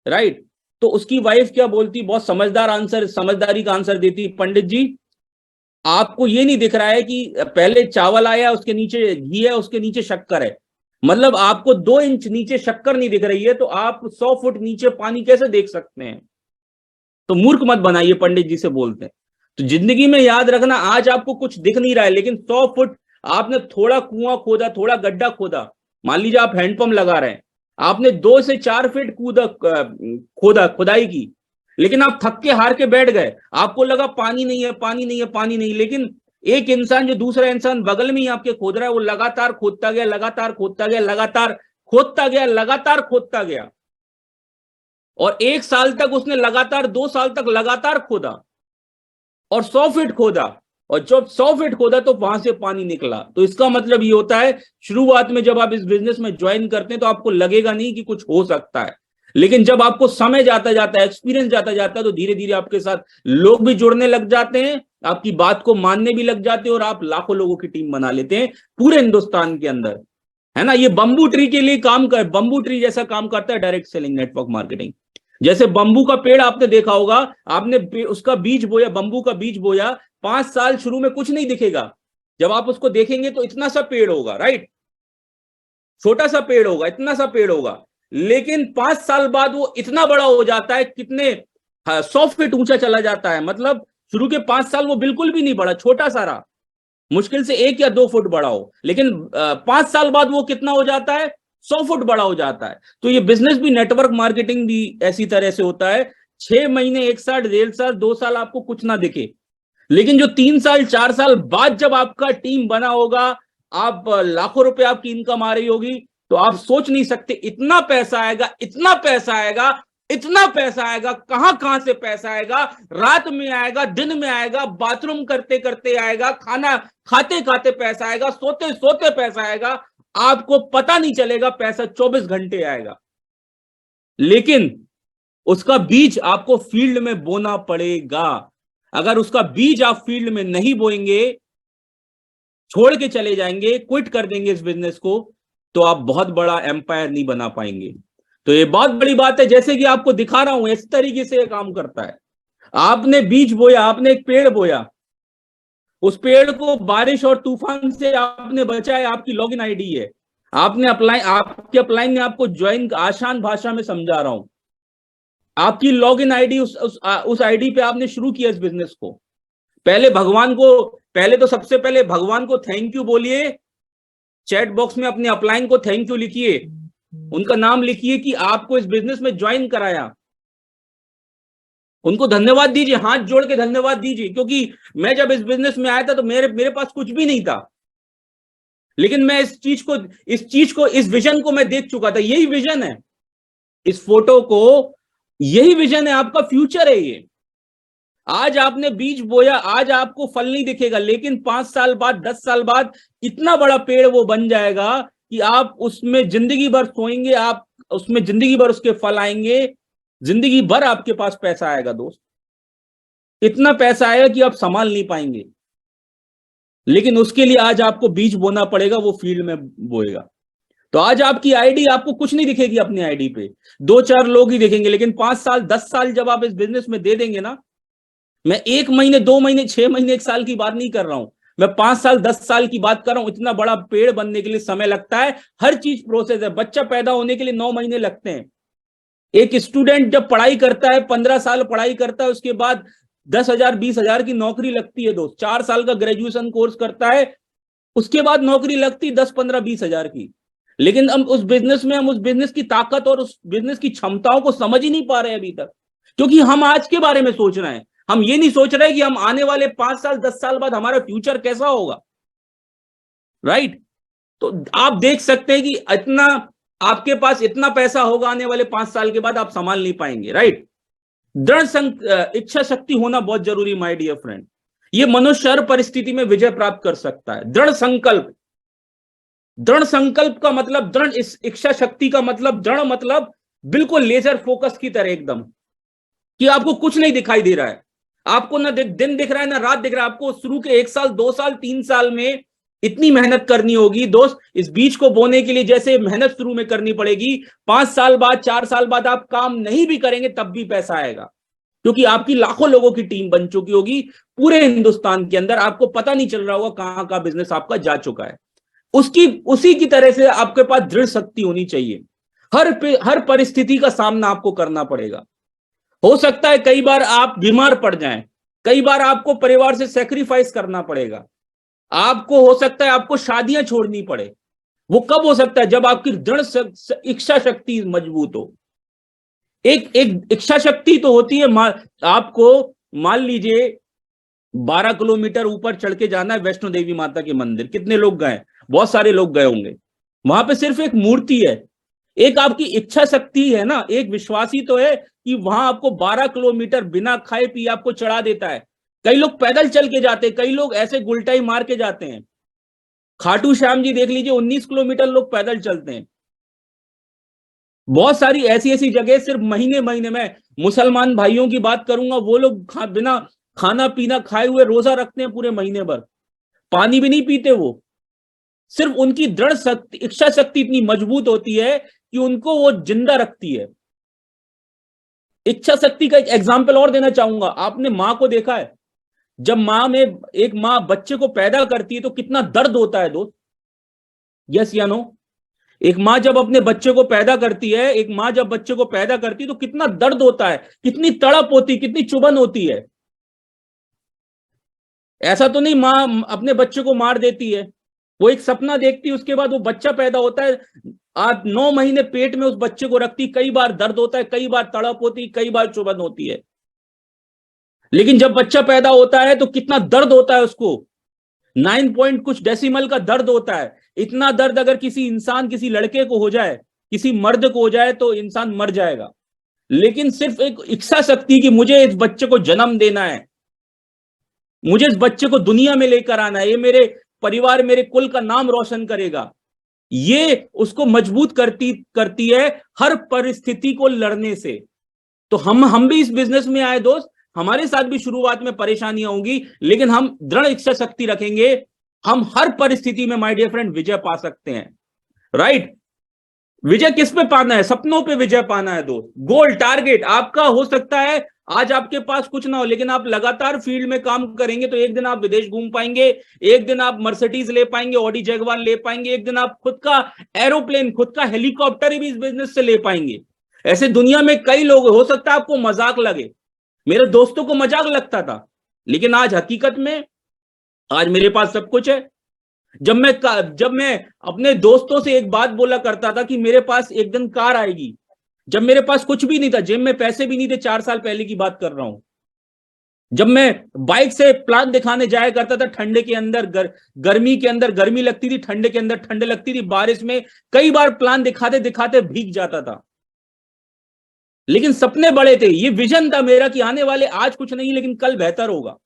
राइट। तो उसकी वाइफ क्या बोलती, बहुत समझदार आंसर, समझदारी का आंसर देती, पंडित जी आपको ये नहीं दिख रहा है कि पहले चावल आया उसके नीचे घी है उसके नीचे शक्कर है, मतलब आपको 2 इंच नीचे शक्कर नहीं दिख रही है, तो आप 100 फुट नीचे पानी कैसे देख सकते हैं। तो मूर्ख मत बनाइए, पंडित जी से बोलते हैं। तो जिंदगी में याद रखना, आज आपको कुछ दिख नहीं रहा है, लेकिन 100 फुट आपने थोड़ा कुआं खोदा, थोड़ा गड्ढा खोदा, मान लीजिए आप हैंडपंप लगा रहे हैं, आपने 2 से 4 फीट खोदा, खुदाई की, लेकिन आप थक के हार के बैठ गए, आपको लगा पानी नहीं है, पानी नहीं है, पानी नहीं। लेकिन एक इंसान जो दूसरा इंसान बगल में ही आपके खोद रहा है, वो लगातार खोदता गया, लगातार खोदता गया, लगातार खोदता गया, लगातार खोदता गया, और 1 साल तक उसने लगातार, 2 साल तक लगातार खोदा और 100 फीट खोदा, और जब 100 फीट खोदा तो वहां से पानी निकला। तो इसका मतलब ये होता है, शुरुआत में जब आप इस बिजनेस में ज्वाइन करते हैं तो आपको लगेगा नहीं कि कुछ हो सकता है, लेकिन जब आपको समय जाता जाता है, एक्सपीरियंस जाता जाता है, तो धीरे धीरे आपके साथ लोग भी जुड़ने लग जाते हैं, आपकी बात को मानने भी लग जाते हैं, और आप लाखों लोगों की टीम बना लेते हैं पूरे हिंदुस्तान के अंदर, है ना। ये बंबू ट्री के लिए काम कर, बंबू ट्री जैसा काम करता है डायरेक्ट सेलिंग नेटवर्क मार्केटिंग। जैसे बंबू का पेड़ आपने देखा होगा, आपने उसका बीज बोया, बंबू का बीज बोया, 5 साल शुरू में कुछ नहीं दिखेगा, जब आप उसको देखेंगे तो इतना सा पेड़ होगा, राइट, छोटा सा पेड़ होगा, इतना सा पेड़ होगा, लेकिन 5 साल बाद वो इतना बड़ा हो जाता है, कितने 100 फीट ऊंचा चला जाता है। मतलब शुरू के 5 साल वो बिल्कुल भी नहीं बड़ा, छोटा सारा, मुश्किल से 1 या 2 फुट बड़ा हो, लेकिन 5 साल बाद वो कितना हो जाता है, 100 फुट बड़ा हो जाता है। तो ये बिजनेस भी, नेटवर्क मार्केटिंग भी ऐसी तरह से होता है। 6 महीने, 1 साल, 1.5 साल, 2 साल आपको कुछ ना दिखे, लेकिन जो 3 साल 4 साल बाद जब आपका टीम बना होगा, आप लाखों रुपए आपकी इनकम आ रही होगी, तो आप सोच नहीं सकते इतना पैसा आएगा, इतना पैसा आएगा, इतना पैसा आएगा, कहां से पैसा आएगा, रात में आएगा, दिन में आएगा, बाथरूम करते करते आएगा, खाना खाते खाते पैसा आएगा, सोते सोते पैसा आएगा, आपको पता नहीं चलेगा, पैसा 24 घंटे आएगा। लेकिन उसका बीज आपको फील्ड में बोना पड़ेगा। अगर उसका बीज आप फील्ड में नहीं बोएंगे, छोड़ के चले जाएंगे, क्विट कर देंगे इस बिजनेस को, तो आप बहुत बड़ा एम्पायर नहीं बना पाएंगे। तो ये बहुत बड़ी बात है, जैसे कि आपको दिखा रहा हूं, इस तरीके से ये काम करता है। आपने बीज बोया, आपने एक पेड़ बोया, उस पेड़ को बारिश और तूफान से आपने बचाया, आपकी लॉगिन आईडी है, आपने अप्लाई, आपके अपलाइन ने आपको ज्वाइन, आसान भाषा में समझा रहा हूं, आपकी लॉगिन आईडी, उस आईडी पे आपने शुरू किया इस बिजनेस को। पहले भगवान को, पहले तो सबसे पहले भगवान को थैंक यू बोलिए, चैट बॉक्स में अपने अपलाइन को थैंक यू लिखिए, उनका नाम लिखिए कि आपको इस बिजनेस में ज्वाइन कराया, उनको धन्यवाद दीजिए, हाथ जोड़ के धन्यवाद दीजिए। क्योंकि मैं जब इस बिजनेस में आया था तो मेरे पास कुछ भी नहीं था, लेकिन मैं इस चीज को इस विजन को मैं देख चुका था। यही विजन है, इस फोटो को, यही विजन है, आपका फ्यूचर है ये। आज आपने बीज बोया, आज आपको फल नहीं दिखेगा, लेकिन 5 साल बाद, 10 साल बाद इतना बड़ा पेड़ वो बन जाएगा कि आप उसमें जिंदगी भर सोएंगे, आप उसमें जिंदगी भर उसके फल आएंगे, जिंदगी भर आपके पास पैसा आएगा दोस्त, इतना पैसा आएगा कि आप संभाल नहीं पाएंगे। लेकिन उसके लिए आज आपको बीज बोना पड़ेगा, वो फील्ड में बोएगा। तो आज आपकी आईडी, आपको कुछ नहीं दिखेगी अपनी आईडी पे, 2-4 लोग ही दिखेंगे, लेकिन 5 साल 10 साल जब आप इस बिजनेस में दे देंगे ना, मैं 1 महीने 2 महीने 6 महीने 1 साल की बात नहीं कर रहा हूं, मैं 5 साल 10 साल की बात कर रहा हूं। इतना बड़ा पेड़ बनने के लिए समय लगता है, हर चीज प्रोसेस है। बच्चा पैदा होने के लिए 9 महीने लगते हैं। एक स्टूडेंट जब पढ़ाई करता है, 15 साल पढ़ाई करता है, उसके बाद 10,000 20,000 की नौकरी लगती है दोस्त। 4 साल का ग्रेजुएशन कोर्स करता है, उसके बाद नौकरी लगती 10, 15, 20,000 की। लेकिन हम उस बिजनेस में, हम उस बिजनेस की ताकत और उस बिजनेस की क्षमताओं को समझ ही नहीं पा रहे अभी तक, क्योंकि हम आज के बारे में सोच रहे हैं, हम ये नहीं सोच रहे कि हम आने वाले 5 साल 10 साल बाद हमारा फ्यूचर कैसा होगा, राइट। तो आप देख सकते हैं कि इतना आपके पास इतना पैसा होगा आने वाले 5 साल के बाद, आप संभाल नहीं पाएंगे, राइट। इच्छा शक्ति होना बहुत जरूरी माय डियर फ्रेंड। ये मनुष्य हर परिस्थिति में विजय प्राप्त कर सकता है। दृढ़ संकल्प, दृढ़ संकल्प का मतलब, दृढ़ इच्छा शक्ति का मतलब, दृढ़ मतलब बिल्कुल लेजर फोकस की तरह एकदम, कि आपको कुछ नहीं दिखाई दे रहा है, आपको ना दिन दिख रहा है ना रात दिख रहा है, आपको शुरू के 1 साल 2 साल 3 साल में इतनी मेहनत करनी होगी दोस्त, इस बीज को बोने के लिए जैसे मेहनत शुरू में करनी पड़ेगी, 5 साल बाद 4 साल बाद आप काम नहीं भी करेंगे तब भी पैसा आएगा, क्योंकि आपकी लाखों लोगों की टीम बन चुकी होगी पूरे हिंदुस्तान के अंदर, आपको पता नहीं चल रहा होगा कहां का बिजनेस आपका जा चुका है। उसी की तरह से आपके पास दृढ़ शक्ति होनी चाहिए। हर परिस्थिति का सामना आपको करना पड़ेगा। हो सकता है कई बार आप बीमार पड़ जाएं, कई बार आपको परिवार से सेक्रीफाइस करना पड़ेगा, आपको हो सकता है आपको शादियां छोड़नी पड़े। वो कब हो सकता है? जब आपकी दृढ़ इच्छा शक्ति मजबूत हो। एक इच्छा शक्ति तो होती है, आपको मान लीजिए 12 किलोमीटर ऊपर चढ़ के जाना है वैष्णो देवी माता के मंदिर, कितने लोग गए? बहुत सारे लोग गए होंगे। वहां पे सिर्फ एक मूर्ति है, एक आपकी इच्छा शक्ति है ना, एक विश्वासी तो है कि वहां आपको 12 किलोमीटर बिना खाए पिए आपको चढ़ा देता है। कई लोग पैदल चल के जाते हैं, कई लोग ऐसे गुलटाई मार के जाते हैं। खाटू श्याम जी देख लीजिए, 19 किलोमीटर लोग पैदल चलते हैं। बहुत सारी ऐसी ऐसी जगह सिर्फ महीने महीने में, मुसलमान भाइयों की बात करूंगा, वो लोग बिना खाना पीना खाए हुए रोजा रखते हैं पूरे महीने भर, पानी भी नहीं पीते। वो सिर्फ उनकी दृढ़ इच्छा शक्ति इतनी मजबूत होती है कि उनको वो जिंदा रखती है। इच्छा शक्ति का एक एग्जाम्पल और देना चाहूंगा। आपने मां को देखा है, जब एक मां बच्चे को पैदा करती है तो कितना दर्द होता है दोस्त? यस या नो? एक मां जब अपने बच्चे को पैदा करती है, एक मां जब बच्चे को पैदा करती है तो कितना दर्द होता है, कितनी तड़प होती है, कितनी चुभन होती है। ऐसा तो नहीं मां अपने बच्चे को मार देती है, वो एक सपना देखती है, उसके बाद वो बच्चा पैदा होता है, आप 9 महीने पेट में उस बच्चे को रखती, कई बार दर्द होता है, कई बार तड़प होती है, कई बार चुभन होती है। लेकिन जब बच्चा पैदा होता है तो कितना दर्द होता है उसको, 9 पॉइंट कुछ डेसिमल का दर्द होता है। इतना दर्द अगर किसी इंसान, किसी लड़के को हो जाए, किसी मर्द को हो जाए तो इंसान मर जाएगा। लेकिन सिर्फ एक इच्छा शक्ति कि मुझे इस बच्चे को जन्म देना है, मुझे इस बच्चे को दुनिया में लेकर आना है, ये मेरे परिवार, मेरे कुल का नाम रोशन करेगा, ये उसको मजबूत करती है हर परिस्थिति को लड़ने से। तो हम भी इस बिजनेस में आए दोस्त, हमारे साथ भी शुरुआत में परेशानियां होंगी, लेकिन हम दृढ़ इच्छा शक्ति रखेंगे, हम हर परिस्थिति में माय डियर फ्रेंड विजय पा सकते हैं। राइट? विजय किस पे पाना है? सपनों पे विजय पाना है दोस्त। गोल, टारगेट आपका हो सकता है आज आपके पास कुछ ना हो, लेकिन आप लगातार फील्ड में काम करेंगे तो एक दिन आप विदेश घूम पाएंगे, एक दिन आप मर्सिडीज ले पाएंगे, ऑडी जगुआर ले पाएंगे, एक दिन आप खुद का एरोप्लेन, खुद का हेलीकॉप्टर भी इस बिजनेस से ले पाएंगे। ऐसे दुनिया में कई लोग, हो सकता है आपको मजाक लगे, मेरे दोस्तों को मजाक लगता था, लेकिन आज हकीकत में आज मेरे पास सब कुछ है। जब मैं अपने दोस्तों से एक बात बोला करता था कि मेरे पास एक दिन कार आएगी, जब मेरे पास कुछ भी नहीं था, जेब में पैसे भी नहीं थे, 4 साल पहले की बात कर रहा हूं। जब मैं बाइक से प्लांट दिखाने जाया करता था, ठंडे के अंदर गर्मी के अंदर गर्मी लगती थी, ठंडे के अंदर ठंड लगती थी, बारिश में कई बार प्लांट दिखाते दिखाते भीग जाता था, लेकिन सपने बड़े थे। ये विजन था मेरा कि आने वाले आज कुछ नहीं लेकिन कल बेहतर होगा।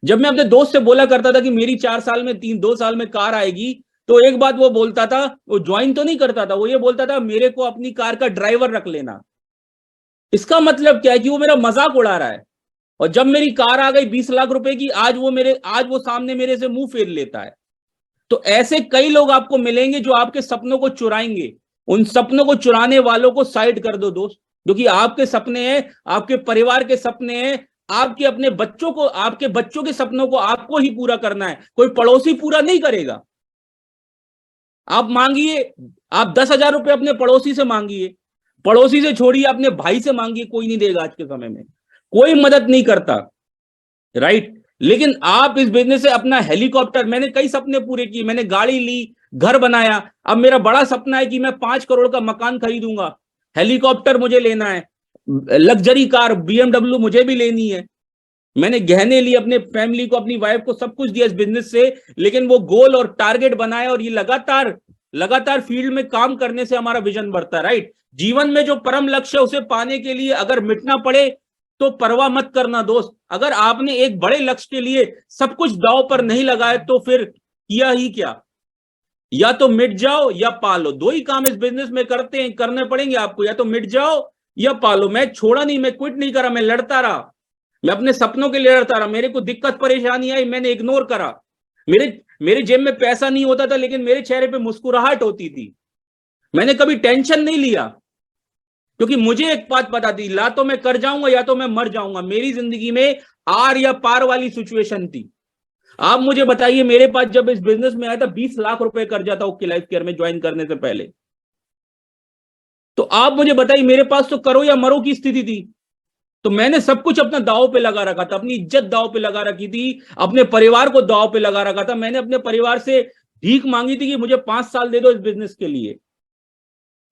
जब मैं अपने दोस्त से बोला करता था कि मेरी 4 साल में 2 साल में कार आएगी, तो एक बात वो बोलता था, वो ज्वाइन तो नहीं करता था, वो ये बोलता था मेरे को अपनी कार का ड्राइवर रख लेना। इसका मतलब क्या है कि वो मेरा मजाक उड़ा रहा है। और जब मेरी कार आ गई 20 लाख रुपए की, आज वो सामने मेरे से मुंह फेर लेता है। तो ऐसे कई लोग आपको मिलेंगे जो आपके सपनों को चुराएंगे। उन सपनों को चुराने वालों को साइड कर दो दोस्त, क्योंकि आपके सपने हैं, आपके परिवार के सपने हैं, आपके अपने बच्चों को, आपके बच्चों के सपनों को आपको ही पूरा करना है, कोई पड़ोसी पूरा नहीं करेगा। आप मांगिए, आप 10,000 रुपए अपने पड़ोसी से मांगिए, पड़ोसी से छोड़िए, अपने भाई से मांगिए, कोई नहीं देगा। आज के समय में कोई मदद नहीं करता। राइट? लेकिन आप इस बिजनेस से अपना हेलीकॉप्टर, मैंने कई सपने पूरे किए, मैंने गाड़ी ली, घर बनाया। अब मेरा बड़ा सपना है कि मैं 5 करोड़ का मकान खरीदूंगा, हेलीकॉप्टर मुझे लेना है, लग्जरी कार BMW मुझे भी लेनी है। मैंने गहने लिए, अपने फैमिली को, अपनी वाइफ को सब कुछ दिया इस बिजनेस से, लेकिन वो गोल और टारगेट बनाए, और ये लगातार फील्ड में काम करने से हमारा विजन बढ़ता है। राइट? जीवन में जो परम लक्ष्य है उसे पाने के लिए अगर मिटना पड़े तो परवाह मत करना दोस्त। अगर आपने एक बड़े लक्ष्य के लिए सब कुछ दांव पर नहीं लगाए तो फिर किया ही क्या? या तो मिट जाओ या पालो, दो ही काम इस बिजनेस में करने पड़ेंगे आपको, या तो मिट जाओ या पालो। मैं छोड़ा नहीं, मैं क्विट नहीं करा, मैं लड़ता रहा, मैं अपने सपनों के लिए लड़ता रहा। मेरे को दिक्कत परेशानी आई, मैंने इग्नोर करा। मेरे जेब में पैसा नहीं होता था, लेकिन मेरे चेहरे पे मुस्कुराहट होती थी। मैंने कभी टेंशन नहीं लिया, क्योंकि मुझे एक बात पता थी, ला तो मैं कर जाऊंगा या तो मैं मर जाऊंगा। मेरी जिंदगी में आर या पार वाली सिचुएशन थी। आप मुझे बताइए, मेरे पास जब इस बिजनेस में आया था 20 लाख रुपए कर्जा था ओके लाइफ केयर में ज्वाइन करने से पहले। तो आप मुझे बताइए, मेरे पास तो करो या मरो की स्थिति थी। तो मैंने सब कुछ अपना दांव पे लगा रखा था, अपनी इज्जत दांव पे लगा रखी थी, अपने परिवार को दांव पे लगा रखा था। मैंने अपने परिवार से भीख मांगी थी कि मुझे 5 साल दे दो इस बिजनेस के लिए।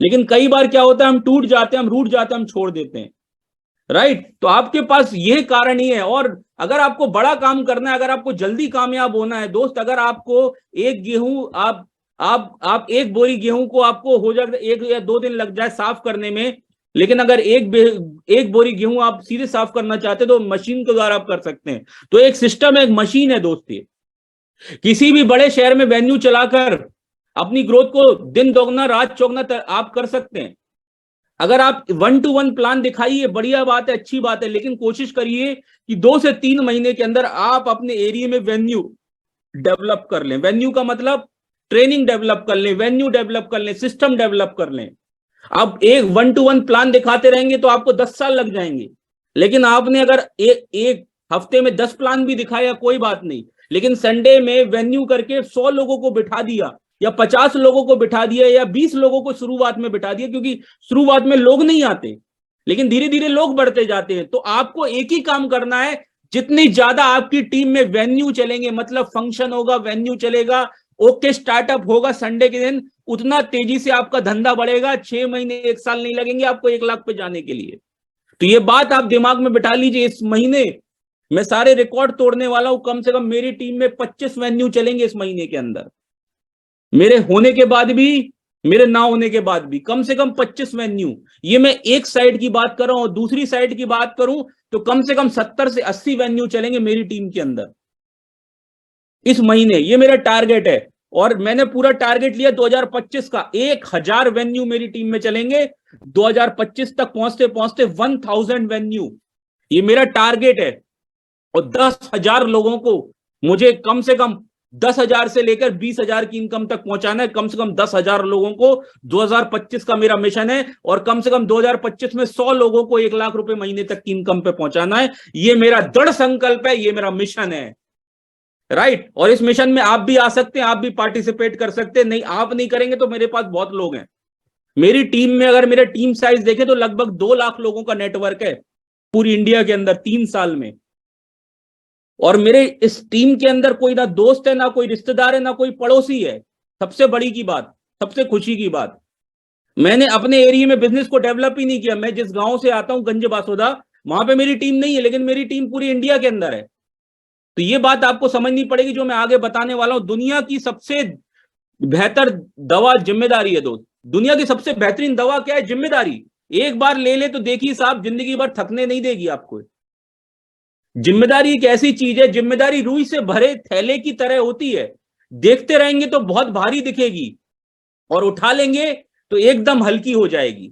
लेकिन कई बार क्या होता है, हम टूट जाते हैं, हम रूठ जाते हैं, हम छोड़ देते हैं। राइट? तो आपके पास यह कारण ही है। और अगर आपको बड़ा काम करना है, अगर आपको जल्दी कामयाब होना है दोस्त, अगर आपको एक गेहूं आप एक बोरी गेहूं को आपको हो जाए 1 या 2 दिन लग जाए साफ करने में, लेकिन अगर एक बोरी गेहूं आप सीधे साफ करना चाहते हैं तो मशीन के द्वारा आप कर सकते हैं। तो एक सिस्टम है, एक मशीन है दोस्त। ये किसी भी बड़े शहर में वेन्यू चलाकर अपनी ग्रोथ को दिन दोगुना रात चौगुना आप कर सकते हैं। अगर आप 1-to-1 प्लान दिखाइए, बढ़िया बात है, अच्छी बात है, लेकिन कोशिश करिए कि 2 से 3 महीने के अंदर आप अपने एरिया में वेन्यू डेवलप कर लें। वेन्यू का मतलब ट्रेनिंग डेवलप कर लें, वेन्यू डेवलप कर लें, सिस्टम डेवलप कर लें। आप एक 1-to-1 प्लान दिखाते रहेंगे तो आपको 10 साल लग जाएंगे। लेकिन आपने अगर एक हफ्ते में 10 प्लान भी दिखाया कोई बात नहीं, लेकिन संडे में वेन्यू करके 100 लोगों को बिठा दिया या 50 लोगों को बिठा दिया या 20 लोगों को शुरुआत में बिठा दिया, क्योंकि शुरुआत में लोग नहीं आते, लेकिन धीरे धीरे लोग बढ़ते जाते हैं। तो आपको एक ही काम करना है, जितनी ज्यादा आपकी टीम में वेन्यू चलेंगे, मतलब फंक्शन होगा, वेन्यू चलेगा, ओके स्टार्टअप होगा संडे के दिन, उतना तेजी से आपका धंधा बढ़ेगा। 6 महीने 1 साल नहीं लगेंगे आपको 1 लाख पे जाने के लिए। तो ये बात आप दिमाग में बिठा लीजिए। इस महीने मैं सारे रिकॉर्ड तोड़ने वाला हूं। कम से कम मेरी टीम में 25 वेन्यू चलेंगे इस महीने के अंदर। मेरे होने के बाद भी, मेरे ना होने के बाद भी कम से कम 25 वेन्यू। ये मैं एक साइड की बात कर रहा हूं, और दूसरी साइड की बात करूं तो कम से कम 70 से 80 वेन्यू चलेंगे मेरी टीम के अंदर इस महीने। ये मेरा टारगेट है, और मैंने पूरा टारगेट लिया 2025 का। 1000 वेन्यू मेरी टीम में चलेंगे 2025 तक पहुंचते पहुंचते 1000 वेन्यू, ये मेरा टारगेट है। और 10,000 लोगों को मुझे कम से कम 10,000 से लेकर 20,000 की इनकम तक पहुंचाना है। कम से कम 10,000 लोगों को 2025 का मेरा मिशन है, और कम से कम 2025 में 100 लोगों को 1 लाख रुपए महीने तक की इनकम पे पहुंचाना है। ये मेरा दृढ़ संकल्प है, ये मेरा मिशन है। राइट? और इस मिशन में आप भी आ सकते हैं, आप भी पार्टिसिपेट कर सकते हैं। नहीं, आप नहीं करेंगे तो मेरे पास बहुत लोग हैं मेरी टीम में। अगर मेरा टीम साइज देखें तो लगभग 2 लाख लोगों का नेटवर्क है पूरी इंडिया के अंदर 3 साल में। और मेरे इस टीम के अंदर कोई ना दोस्त है, ना कोई रिश्तेदार है, ना कोई पड़ोसी है। सबसे बड़ी की बात, सबसे खुशी की बात, मैंने अपने एरिया में बिजनेस को डेवलप ही नहीं किया। मैं जिस गांव से आता हूं गंज बासोदा, वहां पे मेरी टीम नहीं है, लेकिन मेरी टीम पूरी इंडिया के अंदर है। तो ये बात आपको समझनी पड़ेगी जो मैं आगे बताने वाला हूं। दुनिया की सबसे बेहतर दवा जिम्मेदारी है दोस्त। दुनिया की सबसे बेहतरीन दवा क्या है? जिम्मेदारी। एक बार ले ले तो देखिए साहब, जिंदगी भर थकने नहीं देगी आपको। जिम्मेदारी एक ऐसी चीज है, जिम्मेदारी रुई से भरे थैले की तरह होती है। देखते रहेंगे तो बहुत भारी दिखेगी, और उठा लेंगे तो एकदम हल्की हो जाएगी।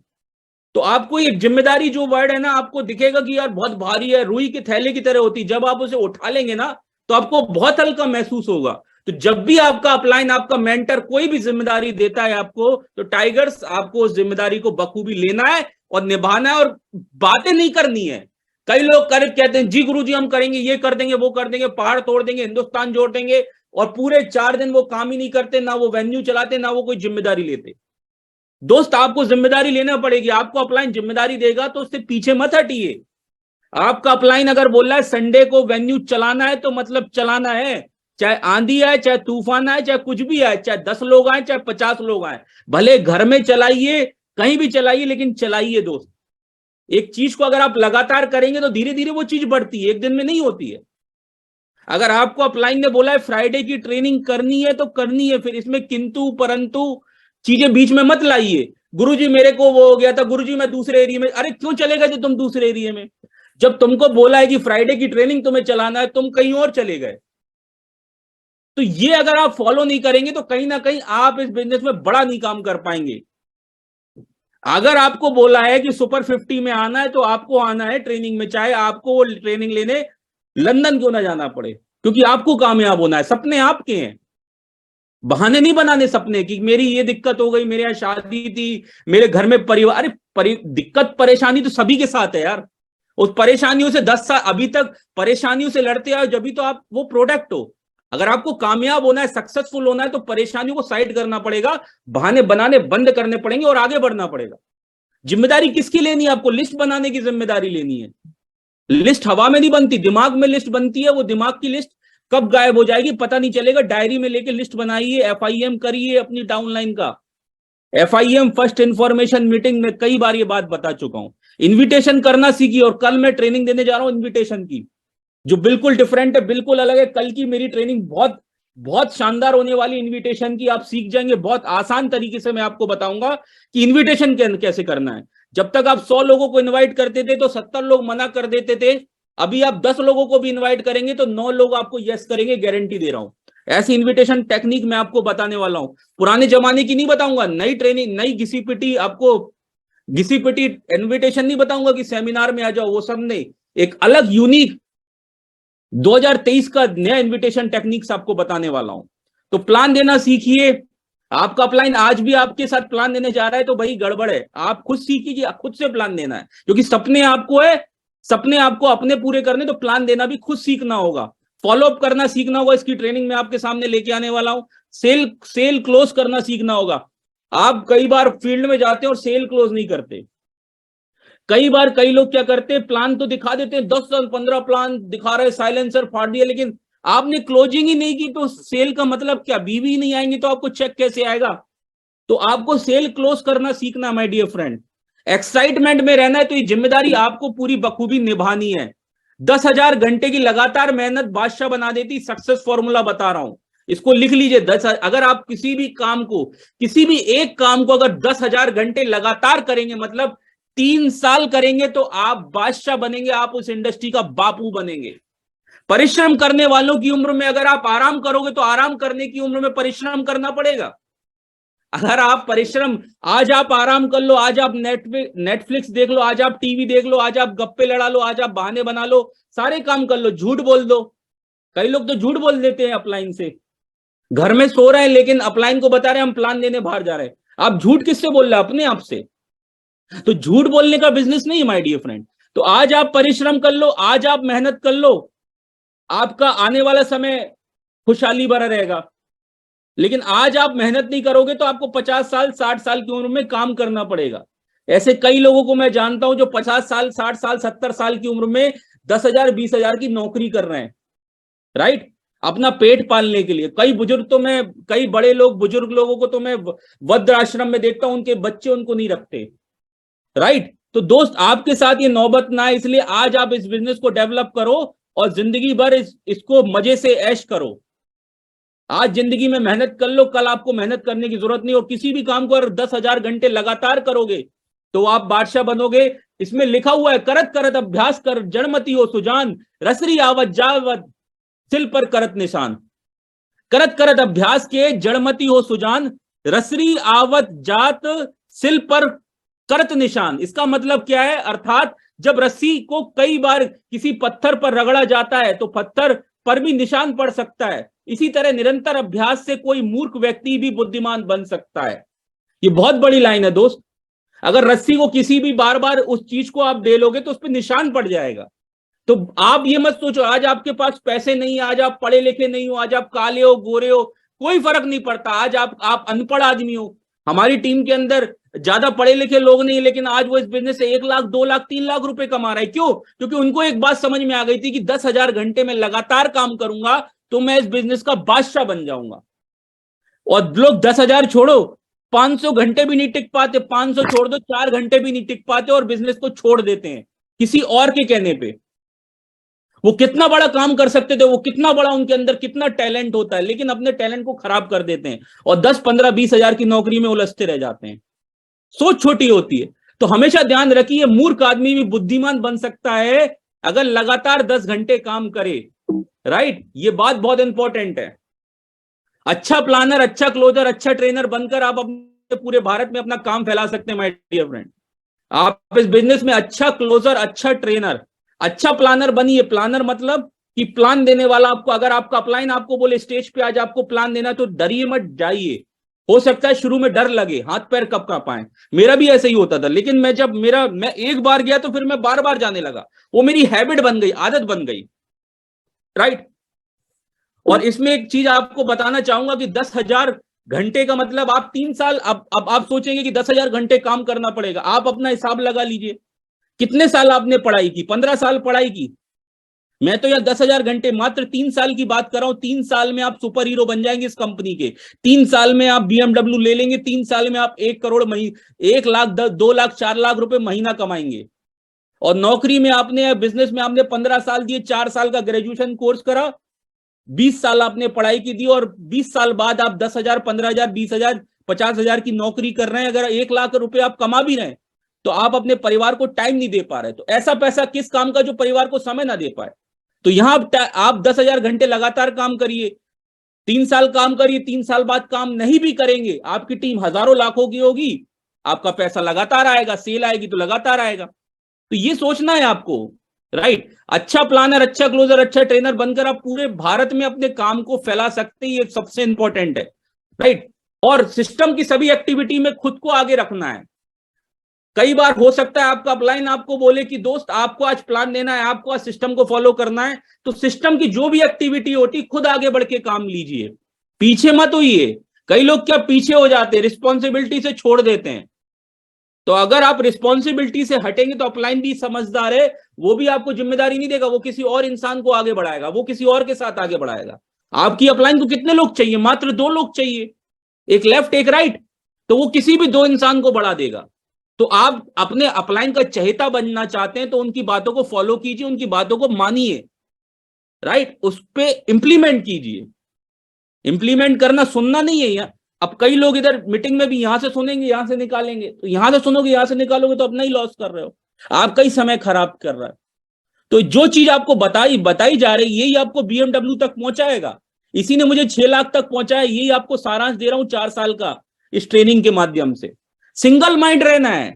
तो आपको ये जिम्मेदारी जो वर्ड है ना, आपको दिखेगा कि यार बहुत भारी है, रुई के थैले की तरह होती है। जब आप उसे उठा लेंगे ना तो आपको बहुत हल्का महसूस होगा। तो जब भी आपका अपलाइन, आपका मेंटर कोई भी जिम्मेदारी देता है आपको, तो टाइगर्स आपको उस जिम्मेदारी को बखूबी लेना है और निभाना है, और बातें नहीं करनी है। कई लोग कहते हैं जी गुरुजी हम करेंगे, ये कर देंगे, वो कर देंगे, पहाड़ तोड़ देंगे, हिंदुस्तान जोड़ देंगे, और पूरे 4 दिन वो काम ही नहीं करते, ना वो वेन्यू चलाते, ना वो कोई जिम्मेदारी लेते। दोस्त, आपको जिम्मेदारी लेना पड़ेगी। आपको अपलाइन जिम्मेदारी देगा तो उससे पीछे मत हटिए। आपका अपलाइन अगर बोल रहा है संडे को वेन्यू चलाना है, तो मतलब चलाना है। चाहे आंधी आए, चाहे तूफान आए, चाहे कुछ भी आए, चाहे 10 लोग आए, चाहे 50 लोग आए, भले घर में चलाइए, कहीं भी चलाइए, लेकिन चलाइए दोस्त। एक चीज को अगर आप लगातार करेंगे तो धीरे धीरे वो चीज बढ़ती है, एक दिन में नहीं होती है। अगर आपको अपलाइन ने बोला है फ्राइडे की ट्रेनिंग करनी है तो करनी है, फिर इसमें किंतु परंतु चीजें बीच में मत लाइए। गुरुजी मेरे को वो हो गया था, गुरुजी मैं दूसरे एरिया में। अरे क्यों चले गए थे तुम दूसरे एरिया में? जब तुमको बोला है कि फ्राइडे की ट्रेनिंग तुम्हें चलाना है, तुम कहीं और चले गए। तो ये अगर आप फॉलो नहीं करेंगे तो कहीं ना कहीं आप इस बिजनेस में बड़ा नहीं काम कर पाएंगे। अगर आपको बोला है कि सुपर 50 में आना है तो आपको आना है ट्रेनिंग में, चाहे आपको वो ट्रेनिंग लेने लंदन क्यों ना जाना पड़े, क्योंकि आपको कामयाब होना है। सपने आपके हैं, बहाने नहीं बनाने सपने की मेरी ये दिक्कत हो गई, मेरे यहाँ शादी थी, मेरे घर में परिवार। अरे दिक्कत परेशानी तो सभी के साथ है यार। उस परेशानियों से 10 साल अभी तक परेशानियों से लड़ते आए, जब भी तो आप वो प्रोडक्ट हो। अगर आपको कामयाब होना है, सक्सेसफुल होना है, तो परेशानियों को साइड करना पड़ेगा, बहाने बनाने बंद करने पड़ेंगे और आगे बढ़ना पड़ेगा। जिम्मेदारी किसकी लेनी है? आपको लिस्ट बनाने की जिम्मेदारी लेनी है। लिस्ट हवा में नहीं बनती, दिमाग में लिस्ट बनती है। वो दिमाग की लिस्ट कब गायब हो जाएगी पता नहीं चलेगा। डायरी में लेके लिस्ट बनाइए, एफआईएम करिए अपनी डाउनलाइन का। एफआईएम फर्स्ट इंफॉर्मेशन मीटिंग में कई बार ये बात बता चुका हूं। इन्विटेशन करना सीखिए, और कल मैं ट्रेनिंग देने जा रहा हूं इन्विटेशन की, जो बिल्कुल डिफरेंट है, बिल्कुल अलग है। कल की मेरी ट्रेनिंग बहुत बहुत शानदार होने वाली इन्विटेशन की, आप सीख जाएंगे। बहुत आसान तरीके से मैं आपको बताऊंगा कि इन्विटेशन कैसे करना है। जब तक आप 100 लोगों को इनवाइट करते थे तो 70 लोग मना कर देते थे। अभी आप 10 लोगों को भी इनवाइट करेंगे तो 9 लोग आपको यस करेंगे, गारंटी दे रहा हूं। ऐसी इन्विटेशन टेक्निक मैं आपको बताने वाला हूं। पुराने जमाने की नहीं बताऊंगा, नई ट्रेनिंग, नई घिसी पिटी आपको, घिसी पिटी इन्विटेशन नहीं बताऊंगा कि सेमिनार में आ जाओ, वो सब नहीं। एक अलग यूनिक 2023 का नया इन्विटेशन टेक्निक्स आपको बताने वाला हूं। तो प्लान देना सीखिए। आपका अपलाइन आज भी आपके साथ प्लान देने जा रहा है तो भाई गड़बड़ है। आप खुद सीखिए, खुद से प्लान देना है, क्योंकि सपने आपको है, सपने आपको अपने पूरे करने, तो प्लान देना भी खुद सीखना होगा, फॉलो अप करना सीखना होगा। इसकी ट्रेनिंग में आपके सामने लेके आने वाला हूं। सेल क्लोज करना सीखना होगा। आप कई बार फील्ड में जाते हैं और सेल क्लोज नहीं करते। कई बार कई लोग क्या करते हैं, प्लान तो दिखा देते हैं, 10-15 प्लान दिखा रहे, साइलेंसर फाड़ दिया, लेकिन आपने क्लोजिंग ही नहीं की। तो सेल का मतलब क्या? बीवी नहीं आएंगे तो आपको चेक कैसे आएगा? तो आपको सेल क्लोज करना सीखना, माय डियर फ्रेंड। एक्साइटमेंट में रहना है, तो ये जिम्मेदारी आपको पूरी बखूबी निभानी है। 10,000 घंटे की लगातार मेहनत बादशाह बना देती, सक्सेस फॉर्मूला बता रहा हूं, इसको लिख लीजिए। अगर आप किसी भी काम को, किसी भी एक काम को अगर 10,000 घंटे लगातार करेंगे, मतलब 3 साल करेंगे, तो आप बादशाह बनेंगे, आप उस इंडस्ट्री का बापू बनेंगे। परिश्रम करने वालों की उम्र में अगर आप आराम करोगे तो आराम करने की उम्र में परिश्रम करना पड़ेगा। अगर आप परिश्रम, आज आप आराम कर लो, आज आप नेटफ्लिक्स देख लो, आज आप टीवी देख लो, आज आप गप्पे लड़ा लो, आज आप बहाने बना लो, सारे काम कर लो, झूठ बोल दो। कई लोग तो झूठ बोल देते हैं अपलाइन से, घर में सो रहे हैं लेकिन अपलाइन को बता रहे हैं हम प्लान देने बाहर जा रहे हैं। आप झूठ किससे बोल रहे हैं? अपने आप से। तो झूठ बोलने का बिजनेस नहीं, माय डियर फ्रेंड। तो आज आप परिश्रम कर लो, आज आप मेहनत कर लो, आपका आने वाला समय खुशहाली भरा रहेगा। लेकिन आज आप मेहनत नहीं करोगे तो आपको 50 साल 60 साल की उम्र में काम करना पड़ेगा। ऐसे कई लोगों को मैं जानता हूं जो 50 साल 60 साल 70 साल की उम्र में 10,000 20,000 की नौकरी कर रहे हैं, राइट, अपना पेट पालने के लिए। कई बुजुर्ग तो मैं, कई बड़े लोग, बुजुर्ग लोगों को तो मैं वृद्धाश्रम में देखता हूं, उनके बच्चे उनको नहीं रखते, राइट। तो दोस्त, आपके साथ ये नौबत ना है, इसलिए आज आप इस बिजनेस को डेवलप करो और जिंदगी भर इसको मजे से ऐश करो। आज जिंदगी में मेहनत कर लो, कल आपको मेहनत करने की जरूरत नहीं। और किसी भी काम को अगर 10,000 घंटे लगातार करोगे तो आप बादशाह बनोगे। इसमें लिखा हुआ है, करत करत अभ्यास कर, जड़मती हो सुजान, रसरी आवत जावत सिल पर करत निशान। करत करत अभ्यास के, जड़मती हो सुजान, रसरी आवत जात सिल पर करत निशान। इसका मतलब क्या है? अर्थात जब रस्सी को कई बार किसी पत्थर पर रगड़ा जाता है तो पत्थर पर भी निशान पड़ सकता है। इसी तरह निरंतर अभ्यास से कोई मूर्ख व्यक्ति भी बुद्धिमान बन सकता है। ये बहुत बड़ी लाइन है दोस्त। अगर रस्सी को किसी भी बार बार उस चीज को आप दे लोगे तो उस पर निशान पड़ जाएगा। तो आप ये मत सोचो आज आपके पास पैसे नहीं है, आज आप पढ़े लिखे नहीं हो, आज आप काले हो गोरे हो, कोई फर्क नहीं पड़ता। आज आप अनपढ़ आदमी हो। हमारी टीम के अंदर ज्यादा पढ़े लिखे लोग नहीं, लेकिन आज वो इस बिजनेस से 1 लाख 2 लाख 3 लाख रुपए कमा रहे हैं। क्यों? क्योंकि उनको एक बात समझ में आ गई थी कि 10,000 घंटे में लगातार काम करूंगा तो मैं इस बिजनेस का बादशाह बन जाऊंगा। और लोग 10,000 छोड़ो, 500 घंटे भी नहीं टिक पाते, 500 छोड़ दो, 4 घंटे भी नहीं टिक पाते और बिजनेस को छोड़ देते हैं किसी और के कहने पे। वो कितना बड़ा काम कर सकते थे, वो कितना बड़ा, उनके अंदर कितना टैलेंट होता है, लेकिन अपने टैलेंट को खराब कर देते हैं और 10 15 20 हजार की नौकरी में उलझते रह जाते हैं। सोच छोटी होती है। तो हमेशा ध्यान रखिए, मूर्ख आदमी भी बुद्धिमान बन सकता है अगर लगातार 10 घंटे काम करे, राइट, ये बात बहुत इंपॉर्टेंट है। अच्छा प्लानर, अच्छा क्लोजर, अच्छा ट्रेनर बनकर आप अपने पूरे भारत में अपना काम फैला सकते हैं माय डियर फ्रेंड। आप इस बिजनेस में अच्छा क्लोजर, अच्छा ट्रेनर, अच्छा प्लानर बनिए। प्लानर मतलब कि प्लान देने वाला आपको, अगर आपका अपलाइन आपको बोले स्टेज पे आज आपको प्लान देना, तो डरिए मत, जाइए। हो सकता है शुरू में डर लगे, हाथ पैर कब कांपाए, मेरा भी ऐसे ही होता था, लेकिन मैं एक बार गया तो फिर मैं बार बार जाने लगा, वो मेरी हैबिट बन गई, आदत बन गई, राइट। और इसमें एक चीज आपको बताना चाहूंगा कि 10,000 घंटे का मतलब आप 3 साल, अब आप सोचेंगे कि 10,000 घंटे काम करना पड़ेगा, आप अपना हिसाब लगा लीजिए कितने साल आपने पढ़ाई की। 15 साल पढ़ाई की, मैं तो यार 10,000 घंटे मात्र 3 साल की बात कर रहा हूं। 3 साल में आप सुपर हीरो बन जाएंगे इस कंपनी के। 3 साल में आप BMW ले लेंगे। 3 साल में आप 1 करोड़ 1 लाख 2 लाख 4 लाख रुपए महीना कमाएंगे। और नौकरी में आपने, बिजनेस में आपने 15 साल दिए, 4 साल का ग्रेजुएशन कोर्स करा, 20 साल आपने पढ़ाई की दी, और 20 साल बाद आप 10,000, 15,000, 20,000, 50,000 की नौकरी कर रहे हैं। अगर 1 लाख रुपए आप कमा भी रहे हैं तो आप अपने परिवार को टाइम नहीं दे पा रहे। तो ऐसा पैसा किस काम का जो परिवार को समय ना दे पाए। तो यहां आप 10,000 घंटे लगातार काम करिए, 3 साल काम करिए, 3 साल बाद काम नहीं भी करेंगे, आपकी टीम हजारों लाखों की होगी, आपका पैसा लगातार आएगा, सेल आएगी तो लगातार आएगा। तो ये सोचना है आपको, राइट। अच्छा प्लानर, अच्छा क्लोजर, अच्छा ट्रेनर बनकर आप पूरे भारत में अपने काम को फैला सकते हैं, ये सबसे इंपॉर्टेंट है, राइट। और सिस्टम की सभी एक्टिविटी में खुद को आगे रखना है। कई बार हो सकता है आपका अपलाइन आपको बोले कि दोस्त आपको आज प्लान देना है, आपको आज सिस्टम को फॉलो करना है, तो सिस्टम की जो भी एक्टिविटी होती खुद आगे बढ़ के काम लीजिए, पीछे मत होइए। कई लोग क्या पीछे हो जाते हैं, रिस्पॉन्सिबिलिटी से छोड़ देते हैं। तो अगर आप रिस्पॉन्सिबिलिटी से हटेंगे तो अपलाइन भी समझदार है, वो भी आपको जिम्मेदारी नहीं देगा, वो किसी और इंसान को आगे बढ़ाएगा, वो किसी और के साथ आगे बढ़ाएगा। आपकी अपलाइन को कितने लोग चाहिए? मात्र 2 लोग चाहिए, एक लेफ्ट एक राइट, तो वो किसी भी 2 इंसान को बढ़ा देगा। तो आप अपने अपलाइन का चहेता बनना चाहते हैं तो उनकी बातों को फॉलो कीजिए, उनकी बातों को मानिए, राइट, उस पर इंप्लीमेंट कीजिए। इंप्लीमेंट करना सुनना नहीं है यार। अब कई लोग इधर मीटिंग में भी यहां से सुनेंगे यहां से निकालेंगे, तो यहां से सुनोगे यहां से निकालोगे तो अपना ही लॉस कर रहे हो, आपका ही समय खराब कर रहा है। तो जो चीज आपको बताई जा रही यही आपको BMW तक पहुंचाएगा। इसी ने मुझे 6 लाख तक पहुंचाया, यही आपको सारांश दे रहा हूं 4 साल का इस ट्रेनिंग के माध्यम से। सिंगल माइंड रहना है,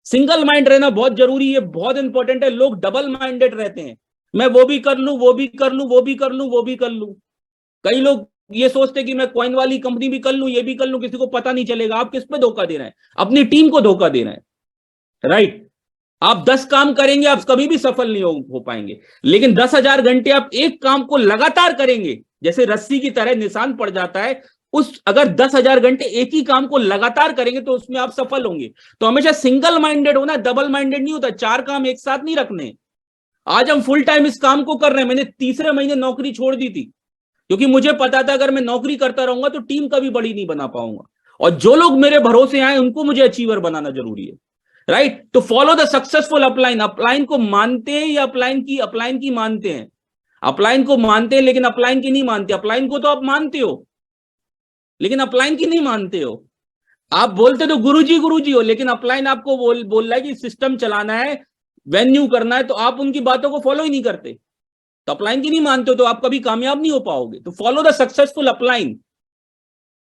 सिंगल माइंड रहना बहुत जरूरी है, बहुत इंपॉर्टेंट है। लोग डबल माइंडेड रहते हैं, मैं वो भी कर लूं, वो भी कर लूं, वो भी कर लूं, वो भी कर लूं। कई लोग ये सोचते कि मैं कॉइन वाली कंपनी भी कर लूं, ये भी कर लूं, किसी को पता नहीं चलेगा। आप किस पे धोखा दे रहे हैं? अपनी टीम को धोखा दे रहे हैं, राइट। आप 10 काम करेंगे, आप कभी भी सफल नहीं हो पाएंगे, लेकिन 10,000 घंटे आप एक काम को लगातार करेंगे, जैसे रस्सी की तरह निशान पड़ जाता है, अगर 10,000 घंटे एक ही काम को लगातार करेंगे तो उसमें आप सफल होंगे। तो हमेशा सिंगल माइंडेड होना, डबल माइंडेड नहीं होता। 4 काम एक साथ नहीं रखने। आज हम फुल टाइम इस काम को कर रहे हैं, मैंने तीसरे महीने नौकरी छोड़ दी थी, क्योंकि मुझे पता था अगर मैं नौकरी करता रहूंगा तो टीम कभी बड़ी नहीं बना पाऊंगा, और जो लोग मेरे भरोसे आए उनको मुझे अचीवर बनाना जरूरी है, राइट। तो follow the successful upline. Upline को मानते हैं या अपलाइन की मानते हैं? अपलाइन को मानते हैं लेकिन अपलाइन की नहीं मानते। अपलाइन को तो आप मानते हो लेकिन अपलाइन की नहीं मानते हो। आप बोलते तो गुरुजी हो, लेकिन अपलाइन आपको बोल रहा है कि सिस्टम चलाना है, वेन्यू करना है, तो आप उनकी बातों को फॉलो ही नहीं करते, तो अपलाइन की नहीं मानते हो, तो आप कभी कामयाब नहीं हो पाओगे। तो follow the successful upline.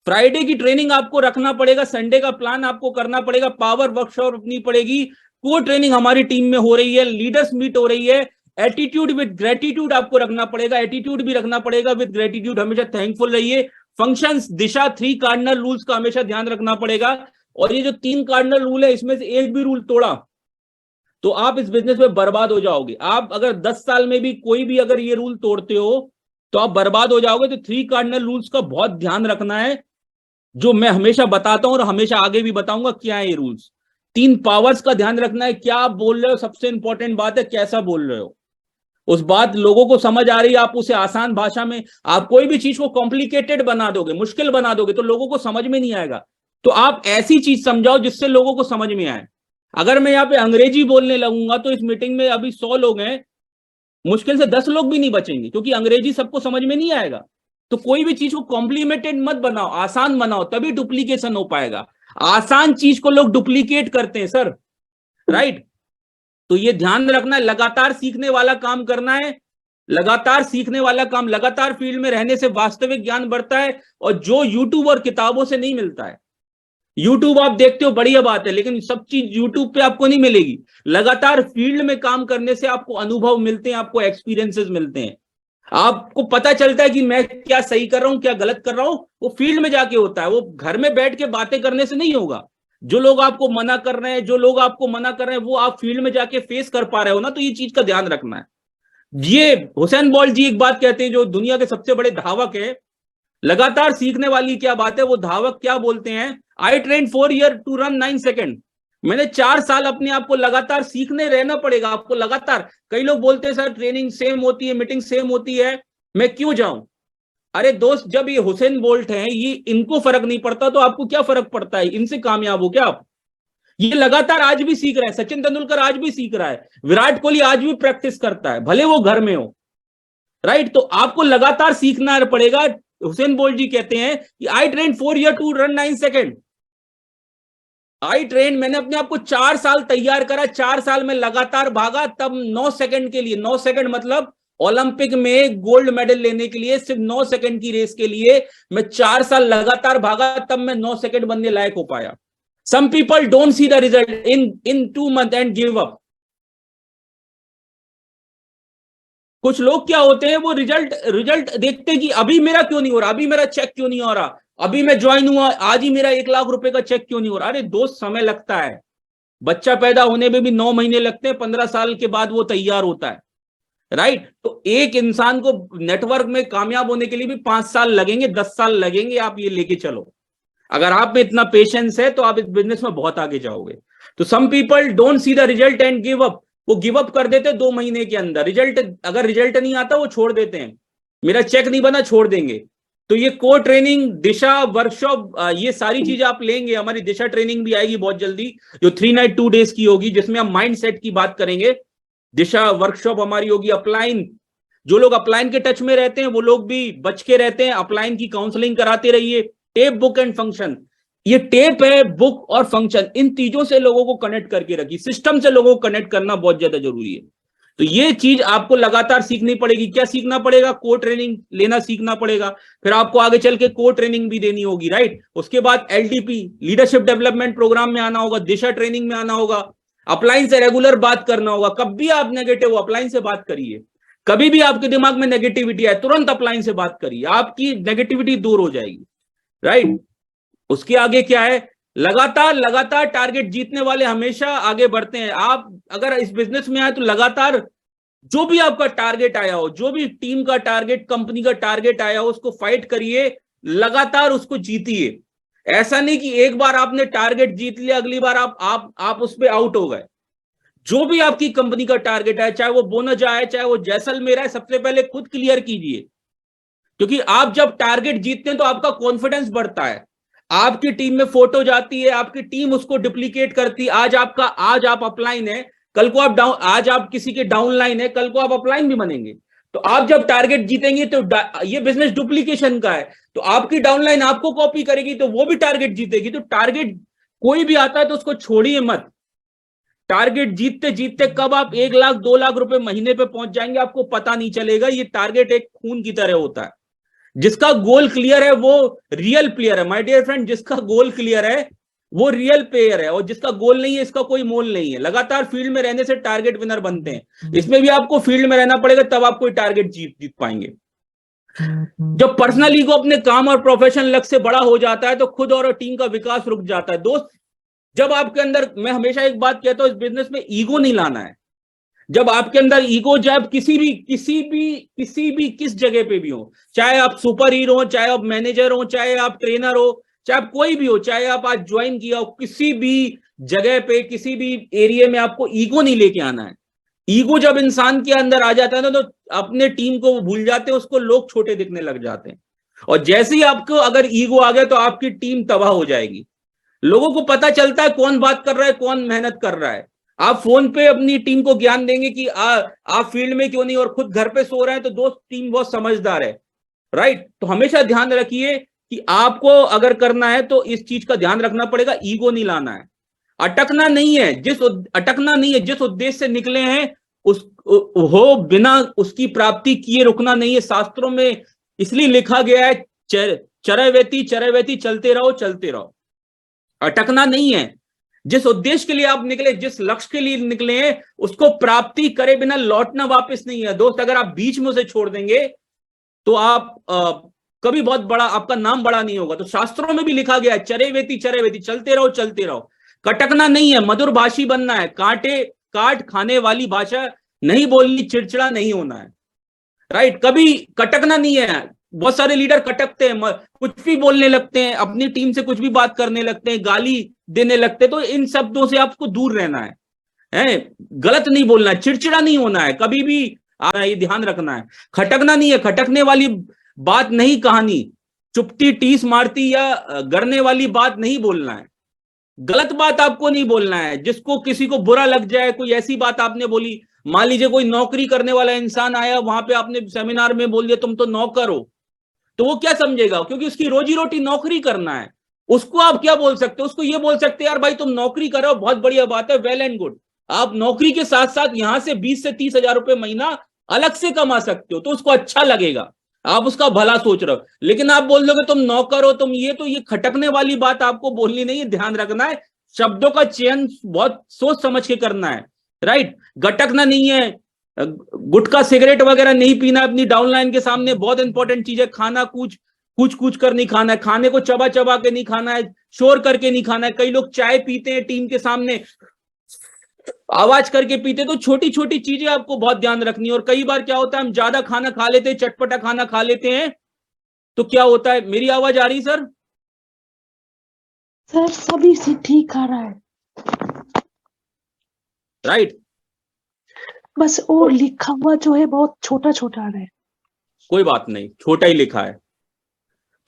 Friday की ट्रेनिंग आपको रखना पड़ेगा, संडे का प्लान आपको करना पड़ेगा, पावर वर्कशॉप रखनी पड़ेगी, को ट्रेनिंग हमारी टीम में हो रही है, लीडर्स मीट हो रही है। एटीट्यूड विद ग्रेटिट्यूड आपको रखना पड़ेगा, एटीट्यूड भी रखना पड़ेगा विद ग्रेटिट्यूड। हमेशा थैंकफुल रहिए। फंक्शंस, दिशा, 3 कार्डिनल रूल्स का हमेशा ध्यान रखना पड़ेगा। और ये जो 3 कार्डिनल रूल है, इसमें से एक भी रूल तोड़ा तो आप इस बिजनेस में बर्बाद हो जाओगे। आप अगर 10 साल में भी कोई भी अगर ये रूल तोड़ते हो तो आप बर्बाद हो जाओगे। तो 3 कार्डिनल रूल्स का बहुत ध्यान रखना है, जो मैं हमेशा बताता हूं और हमेशा आगे भी बताऊंगा। क्या है ये रूल्स? 3 पावर्स का ध्यान रखना है। क्या आप बोल रहे हो, सबसे इंपॉर्टेंट बात है कैसा बोल रहे हो। उस बात लोगों को समझ आ रही है, आप उसे आसान भाषा में, आप कोई भी चीज को कॉम्प्लिकेटेड बना दोगे, मुश्किल बना दोगे तो लोगों को समझ में नहीं आएगा। तो आप ऐसी चीज समझाओ जिससे लोगों को समझ में आए। अगर मैं यहाँ पे अंग्रेजी बोलने लगूंगा तो इस मीटिंग में अभी 100 लोग हैं, मुश्किल से 10 लोग भी नहीं बचेंगे, क्योंकि अंग्रेजी सबको समझ में नहीं आएगा। तो कोई भी चीज को कॉम्प्लीमेंटेड मत बनाओ, आसान बनाओ, तभी डुप्लीकेशन हो पाएगा। आसान चीज को लोग डुप्लीकेट करते हैं सर, राइट। तो ये ध्यान रखना है, लगातार सीखने वाला काम करना है, लगातार सीखने वाला काम, लगातार फील्ड में रहने से वास्तविक ज्ञान बढ़ता है, और जो यूट्यूब और किताबों से नहीं मिलता है। यूट्यूब आप देखते हो, बढ़िया बात है, लेकिन सब चीज यूट्यूब पे आपको नहीं मिलेगी। लगातार फील्ड में काम करने से आपको अनुभव मिलते हैं, आपको एक्सपीरियंसेस मिलते हैं, आपको पता चलता है कि मैं क्या सही कर रहा हूं, क्या गलत कर रहा हूं। वो फील्ड में जाके होता है, वो घर में बैठ के बातें करने से नहीं होगा। जो लोग आपको मना कर रहे हैं, जो लोग आपको मना कर रहे हैं, वो आप फील्ड में जाके फेस कर पा रहे हो ना, तो ये चीज का ध्यान रखना है। ये हुसैन बोल्ट जी एक बात कहते हैं, जो दुनिया के सबसे बड़े धावक है, लगातार सीखने वाली क्या बात है, वो धावक क्या बोलते हैं, I train 4 year to run 9 second. मैंने 4 साल अपने आप को लगातार सीखने रहना पड़ेगा आपको लगातार। कई लोग बोलते हैं सर ट्रेनिंग सेम होती है, मीटिंग सेम होती है, मैं क्यों जाऊं। अरे दोस्त, जब ये हुसैन बोल्ट हैं, ये इनको फर्क नहीं पड़ता तो आपको क्या फर्क पड़ता है, इनसे कामयाब हो क्या आप। ये लगातार आज भी सीख रहे हैं, सचिन तेंदुलकर आज भी सीख रहा है, विराट कोहली आज भी प्रैक्टिस करता है, भले वो घर में हो, राइट। तो आपको लगातार सीखना पड़ेगा। हुसैन बोल्ट जी कहते हैं कि I train 4 year to run 9 second. I train, मैंने अपने आप को 4 साल तैयार करा, 4 साल में लगातार भागा, तब 9 सेकंड के लिए, 9 सेकंड मतलब ओलंपिक में गोल्ड मेडल लेने के लिए सिर्फ 9 सेकंड की रेस के लिए मैं 4 साल लगातार भागा, तब मैं 9 सेकंड बनने लायक हो पाया। Some people don't see the result in 2 month and give up. कुछ लोग क्या होते हैं, वो रिजल्ट देखते हैं कि अभी मेरा क्यों नहीं हो रहा, अभी मेरा चेक क्यों नहीं हो रहा, अभी मैं ज्वाइन हुआ, आज ही मेरा 1 लाख रुपए का चेक क्यों नहीं हो रहा। अरे दोस्त, समय लगता है, बच्चा पैदा होने में भी 9 महीने लगते हैं, 15 साल के बाद वो तैयार होता है, राइट। तो एक इंसान को नेटवर्क में कामयाब होने के लिए भी 5 साल लगेंगे, 10 साल लगेंगे, आप ये लेके चलो। अगर आप में इतना पेशेंस है तो आप इस बिजनेस में बहुत आगे जाओगे। तो some people don't see the result and give up. वो गिव अप कर देते 2 महीने के अंदर, अगर रिजल्ट नहीं आता वो छोड़ देते हैं, मेरा चेक नहीं बना, छोड़ देंगे। तो ये को ट्रेनिंग, दिशा वर्कशॉप, ये सारी चीजें आप लेंगे। हमारी दिशा ट्रेनिंग भी आएगी बहुत जल्दी, जो 3 नाइट 2 डेज की होगी, जिसमें हम माइंड सेट की बात करेंगे। दिशा वर्कशॉप हमारी होगी। अपलाइन, जो लोग अपलाइन के टच में रहते हैं वो लोग भी बच के रहते हैं, अपलाइन की काउंसलिंग कराते रहिए। टेप, बुक एंड फंक्शन, ये टेप है, बुक और फंक्शन, इन चीजों से लोगों को कनेक्ट करके रखिए। सिस्टम से लोगों को कनेक्ट करना बहुत ज्यादा जरूरी है। तो ये चीज आपको लगातार सीखनी पड़ेगी। क्या सीखना पड़ेगा, को ट्रेनिंग लेना सीखना पड़ेगा, फिर आपको आगे चल के को ट्रेनिंग भी देनी होगी, राइट। उसके बाद LDP, लीडरशिप डेवलपमेंट प्रोग्राम में आना होगा, दिशा ट्रेनिंग में आना होगा, अपलाइन से रेगुलर बात करना होगा। कभी आप नेगेटिव हो, अपलाइन से बात करिए। कभी भी आपके दिमाग में नेगेटिविटी आए, तुरंत अपलाइन से बात करिए, आपकी नेगेटिविटी दूर हो जाएगी, राइट। उसके आगे क्या है, लगातार टारगेट जीतने वाले हमेशा आगे बढ़ते हैं। आप अगर इस बिजनेस में आए तो लगातार जो भी आपका टारगेट आया हो, जो भी टीम का टारगेट, कंपनी का टारगेट आया हो, उसको फाइट करिए, लगातार उसको जीतिए। ऐसा नहीं कि एक बार आपने टारगेट जीत लिया, अगली बार आप उस पर आउट हो गए। जो भी आपकी कंपनी का टारगेट है, चाहे वो बोनस आए, चाहे वो जैसलमेर है, सबसे पहले खुद क्लियर कीजिए। क्योंकि आप जब टारगेट जीतते हैं तो आपका कॉन्फिडेंस बढ़ता है, आपकी टीम में फोटो जाती है, आपकी टीम उसको डुप्लीकेट करती है। आज आप अपलाइन है, कल को आप डाउन, आज आप किसी के डाउनलाइन है, कल को आप अपलाइन भी बनेंगे। तो आप जब टारगेट जीतेंगे तो ये बिजनेस डुप्लीकेशन का है, तो आपकी डाउनलाइन आपको कॉपी करेगी तो वो भी टारगेट जीतेगी। तो टारगेट कोई भी आता है तो उसको छोड़िए मत। टारगेट जीतते जीतते कब आप 1 लाख 2 लाख रुपए महीने पे पहुंच जाएंगे आपको पता नहीं चलेगा। ये टारगेट एक खून की तरह होता है। जिसका गोल क्लियर है वो रियल प्लेयर है, माय डियर फ्रेंड। जिसका गोल क्लियर है वो रियल प्लेयर है, और जिसका गोल नहीं है इसका कोई मोल नहीं है। लगातार फील्ड में रहने से टारगेट विनर बनते हैं। इसमें भी आपको फील्ड में रहना पड़ेगा, तब आप कोई टारगेट जीत पाएंगे। जब पर्सनल ईगो अपने काम और प्रोफेशनल लक्ष्य से बड़ा हो जाता है तो खुद और टीम का विकास रुक जाता है। दोस्त, जब आपके अंदर, मैं हमेशा एक बात कहता हूं, इस बिजनेस में ईगो नहीं लाना है। जब आपके अंदर ईगो, जब किस जगह पे भी हो, चाहे आप सुपर हीरो हो, चाहे आप मैनेजर हो, चाहे आप ट्रेनर हो, चाहे आप कोई भी हो, चाहे आप आज ज्वाइन किया हो, किसी भी जगह पे, किसी भी एरिया में आपको ईगो नहीं लेके आना है। ईगो जब इंसान के अंदर आ जाता है ना, तो अपने टीम को भूल जाते हैं, उसको लोग छोटे दिखने लग जाते हैं। और जैसे ही आपको अगर ईगो आ गया तो आपकी टीम तबाह हो जाएगी। लोगों को पता चलता है कौन बात कर रहा है, कौन मेहनत कर रहा है। आप फोन पे अपनी टीम को ज्ञान देंगे कि आप फील्ड में क्यों नहीं और खुद घर पे सो रहे हैं, तो दोस्त टीम बहुत समझदार है, राइट। तो हमेशा ध्यान रखिए कि आपको अगर करना है तो इस चीज का ध्यान रखना पड़ेगा, ईगो नहीं लाना है। अटकना नहीं है, अटकना नहीं है, जिस उद्देश्य से निकले हैं उस हो बिना उसकी प्राप्ति किए रुकना नहीं है। शास्त्रों में इसलिए लिखा गया है चरैवेति चरैवेति, चलते रहो चलते रहो, अटकना नहीं है। जिस उद्देश्य के लिए आप निकले, जिस लक्ष्य के लिए निकले हैं, उसको प्राप्ति करे बिना लौटना वापस नहीं है दोस्त। अगर आप बीच में उसे छोड़ देंगे तो आप कभी बहुत बड़ा, आपका नाम बड़ा नहीं होगा। तो शास्त्रों में भी लिखा गया है चरैवेति चरैवेति, चलते रहो चलते रहो, कटकना नहीं है, मधुर भाषी बनना है, काट खाने वाली भाषा नहीं बोलनी, चिड़चिड़ा नहीं होना है, राइट। कभी कटकना नहीं है। बहुत सारे लीडर कटकते हैं, कुछ भी बोलने लगते हैं, अपनी टीम से कुछ भी बात करने लगते हैं, गाली देने लगते हैं। तो इन शब्दों से आपको दूर रहना है, गलत नहीं बोलना है, चिड़चिड़ा नहीं होना है, कभी भी ये ध्यान रखना है। खटकना नहीं है, खटकने वाली बात नहीं, कहानी चुपती टीस मारती या गरने वाली बात नहीं बोलना है, गलत बात आपको नहीं बोलना है, जिसको किसी को बुरा लग जाए। कोई ऐसी बात आपने बोली, मान लीजिए कोई नौकरी करने वाला इंसान आया, वहां पे आपने सेमिनार में बोल दिया तुम तो नौकर हो, तो वो क्या समझेगा? क्योंकि उसकी रोजी रोटी नौकरी करना है। उसको आप क्या बोल सकते हो? उसको ये बोल सकते हैं यार भाई तुम नौकरी करो, बहुत बढ़िया बात है, वेल एंड गुड, आप नौकरी के साथ साथ यहां से 20 से 30 हजार रुपए महीना अलग से कमा सकते हो, तो उसको अच्छा लगेगा, आप उसका भला सोच रहे हो। लेकिन आप बोल दोगे तुम नौकर हो, तुम ये, तो ये खटकने वाली बात आपको बोलनी नहीं है, ध्यान रखना है। शब्दों का चयन बहुत सोच समझ के करना है, राइट। गटकना नहीं है, गुटखा सिगरेट वगैरह नहीं पीना अपनी डाउनलाइन के सामने, बहुत इंपॉर्टेंट चीज है। खाना कुछ कुछ कर नहीं खाना है, खाने को चबा चबा के नहीं खाना है, शोर करके नहीं खाना है। कई लोग चाय पीते हैं टीम के सामने, आवाज करके पीते, तो छोटी छोटी चीजें आपको बहुत ध्यान रखनी है। और कई बार क्या होता है, हम ज्यादा खाना खा लेते हैं, चटपटा खाना खा लेते हैं, तो क्या होता है, मेरी आवाज आ रही सर? सर सभी से ठीक आ रहा है, राइट। बस और लिखा हुआ जो है बहुत छोटा छोटा आ रहा है। कोई बात नहीं, छोटा ही लिखा है।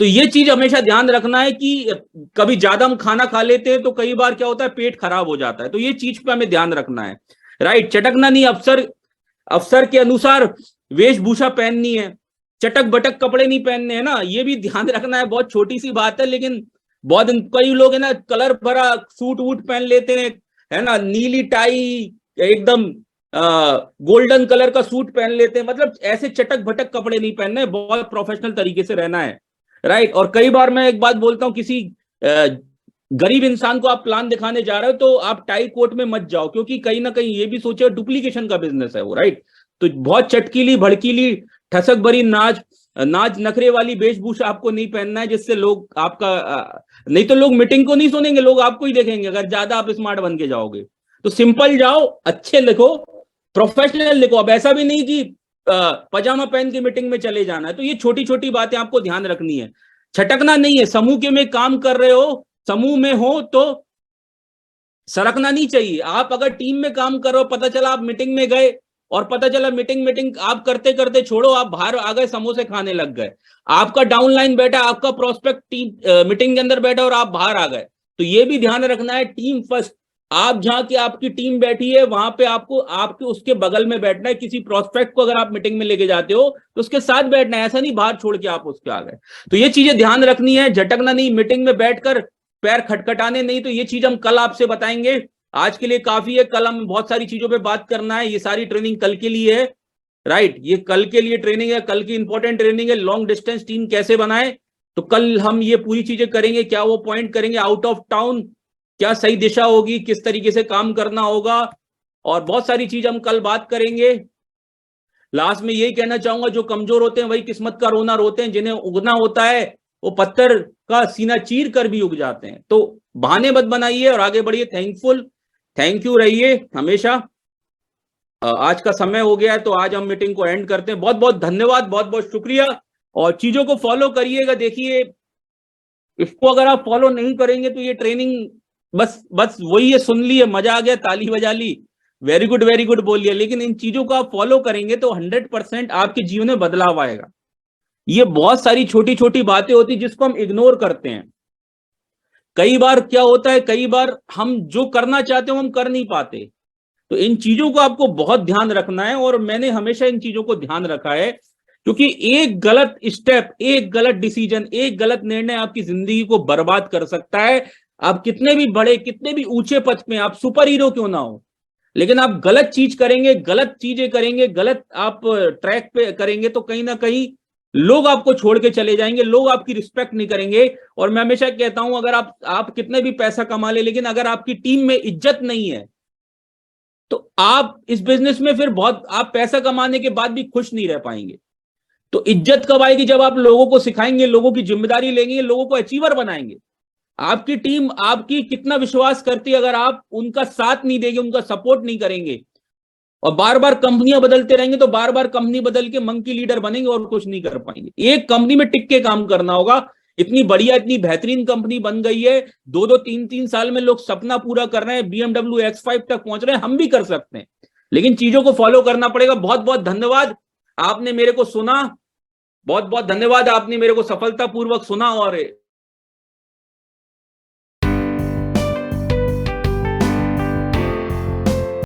तो ये चीज हमेशा ध्यान रखना है कि कभी ज्यादा हम खाना खा लेते हैं तो कई बार क्या होता है, पेट खराब हो जाता है, तो ये चीज पे हमें ध्यान रखना है, राइट। चटकना नहीं, अफसर के अनुसार वेशभूषा पहननी है, चटक बटक कपड़े नहीं पहनने हैं ना, ये भी ध्यान रखना है। बहुत छोटी सी बात है, लेकिन बहुत कई लोग है ना कलर भरा सूट वूट पहन लेते हैं, है ना, नीली टाई, एकदम गोल्डन कलर का सूट पहन लेते हैं। मतलब ऐसे चटक भटक कपड़े नहीं पहनने, बहुत प्रोफेशनल तरीके से रहना है, राइट। और कई बार मैं एक बात बोलता हूं, किसी गरीब इंसान को आप प्लान दिखाने जा रहे हो तो आप टाई कोट में मत जाओ, क्योंकि कहीं ना कहीं ये भी सोचे डुप्लीकेशन का बिजनेस है वो, राइट। तो बहुत चटकीली भड़कीली ठसक भरी नाच नखरे वाली वेशभूषा आपको नहीं पहनना है, जिससे लोग आपका नहीं तो लोग मीटिंग को नहीं सुनेंगे, लोग आपको ही देखेंगे अगर ज्यादा आप स्मार्ट बन के जाओगे। तो सिंपल जाओ, अच्छे लिखो, प्रोफेशनल लिखो। अब ऐसा भी नहीं कि पजामा पहन के मीटिंग में चले जाना है। तो ये छोटी छोटी बातें आपको ध्यान रखनी है। छटकना नहीं है, समूह के में काम कर रहे हो, समूह में हो तो सरकना नहीं चाहिए। आप अगर टीम में काम कर रहे हो, पता चला आप मीटिंग में गए और पता चला मीटिंग आप करते करते छोड़ो, आप बाहर आ गए, समोसे खाने लग गए, आपका डाउनलाइन बैठा, आपका प्रोस्पेक्ट टीम मीटिंग के अंदर बैठा और आप बाहर आ गए, तो ये भी ध्यान रखना है। टीम फर्स्ट, आप जहां की आपकी टीम बैठी है वहां पे आपको आपके उसके बगल में बैठना है। किसी प्रोस्पेक्ट को अगर आप मीटिंग में लेके जाते हो तो उसके साथ बैठना है, ऐसा नहीं बाहर छोड़ के आप उसके आ गए। तो ये चीजें ध्यान रखनी है। झटकना नहीं, मीटिंग में बैठकर पैर खटखटाने नहीं। तो ये चीज हम कल आपसे बताएंगे, आज के लिए काफी है। कल हम बहुत सारी चीजों पे बात करना है, ये सारी ट्रेनिंग कल के लिए है, राइट। ये कल के लिए ट्रेनिंग है, कल की इंपॉर्टेंट ट्रेनिंग है। लॉन्ग डिस्टेंस टीम कैसे बनाए, तो कल हम ये पूरी चीजें करेंगे। क्या वो पॉइंट करेंगे, आउट ऑफ टाउन क्या सही दिशा होगी, किस तरीके से काम करना होगा, और बहुत सारी चीज हम कल बात करेंगे। लास्ट में यही कहना चाहूंगा, जो कमजोर होते हैं वही किस्मत का रोना रोते हैं, जिन्हें उगना होता है वो पत्थर का सीना चीर कर भी उग जाते हैं। तो बहाने मत बनाइए और आगे बढ़िए। थैंक यू रहिए हमेशा। आज का समय हो गया है तो आज हम मीटिंग को एंड करते हैं। बहुत बहुत धन्यवाद, बहुत बहुत शुक्रिया, और चीजों को फॉलो करिएगा। देखिए, इसको अगर आप फॉलो नहीं करेंगे तो ये ट्रेनिंग बस वही है, सुन ली है, मजा आ गया, ताली बजा ली, वेरी गुड बोल लिया, लेकिन इन चीजों को आप फॉलो करेंगे तो 100% आपके जीवन में बदलाव आएगा। ये बहुत सारी छोटी छोटी बातें होती जिसको हम इग्नोर करते हैं। कई बार क्या होता है, कई बार हम जो करना चाहते हो हम कर नहीं पाते। तो इन चीजों को आपको बहुत ध्यान रखना है, और मैंने हमेशा इन चीजों को ध्यान रखा है, क्योंकि एक गलत स्टेप, एक गलत डिसीजन, एक गलत निर्णय आपकी जिंदगी को बर्बाद कर सकता है। आप कितने भी बड़े, कितने भी ऊंचे पद पे, आप सुपर हीरो क्यों ना हो, लेकिन आप गलत चीज करेंगे, गलत चीजें करेंगे, गलत आप ट्रैक पे करेंगे तो कहीं ना कहीं लोग आपको छोड़ के चले जाएंगे, लोग आपकी रिस्पेक्ट नहीं करेंगे। और मैं हमेशा कहता हूं, अगर आप कितने भी पैसा कमा ले, लेकिन अगर आपकी टीम में इज्जत नहीं है तो आप इस बिजनेस में फिर बहुत, आप पैसा कमाने के बाद भी खुश नहीं रह पाएंगे। तो इज्जत कब आएगी? जब आप लोगों को सिखाएंगे, लोगों की जिम्मेदारी लेंगे, लोगों को अचीवर बनाएंगे। आपकी टीम आपकी कितना विश्वास करती है, अगर आप उनका साथ नहीं देंगे, उनका सपोर्ट नहीं करेंगे और बार बार कंपनियां बदलते रहेंगे, तो बार बार कंपनी बदल के मंकी लीडर बनेंगे और कुछ नहीं कर पाएंगे। एक कंपनी में टिक के काम करना होगा। इतनी बढ़िया, इतनी बेहतरीन कंपनी बन गई है, 2-3 साल में लोग सपना पूरा कर रहे हैं, BMW X5 तक पहुंच रहे हैं, हम भी कर सकते हैं, लेकिन चीजों को फॉलो करना पड़ेगा। बहुत बहुत धन्यवाद, आपने मेरे को सुना, बहुत बहुत धन्यवाद, आपने मेरे को सफलतापूर्वक सुना और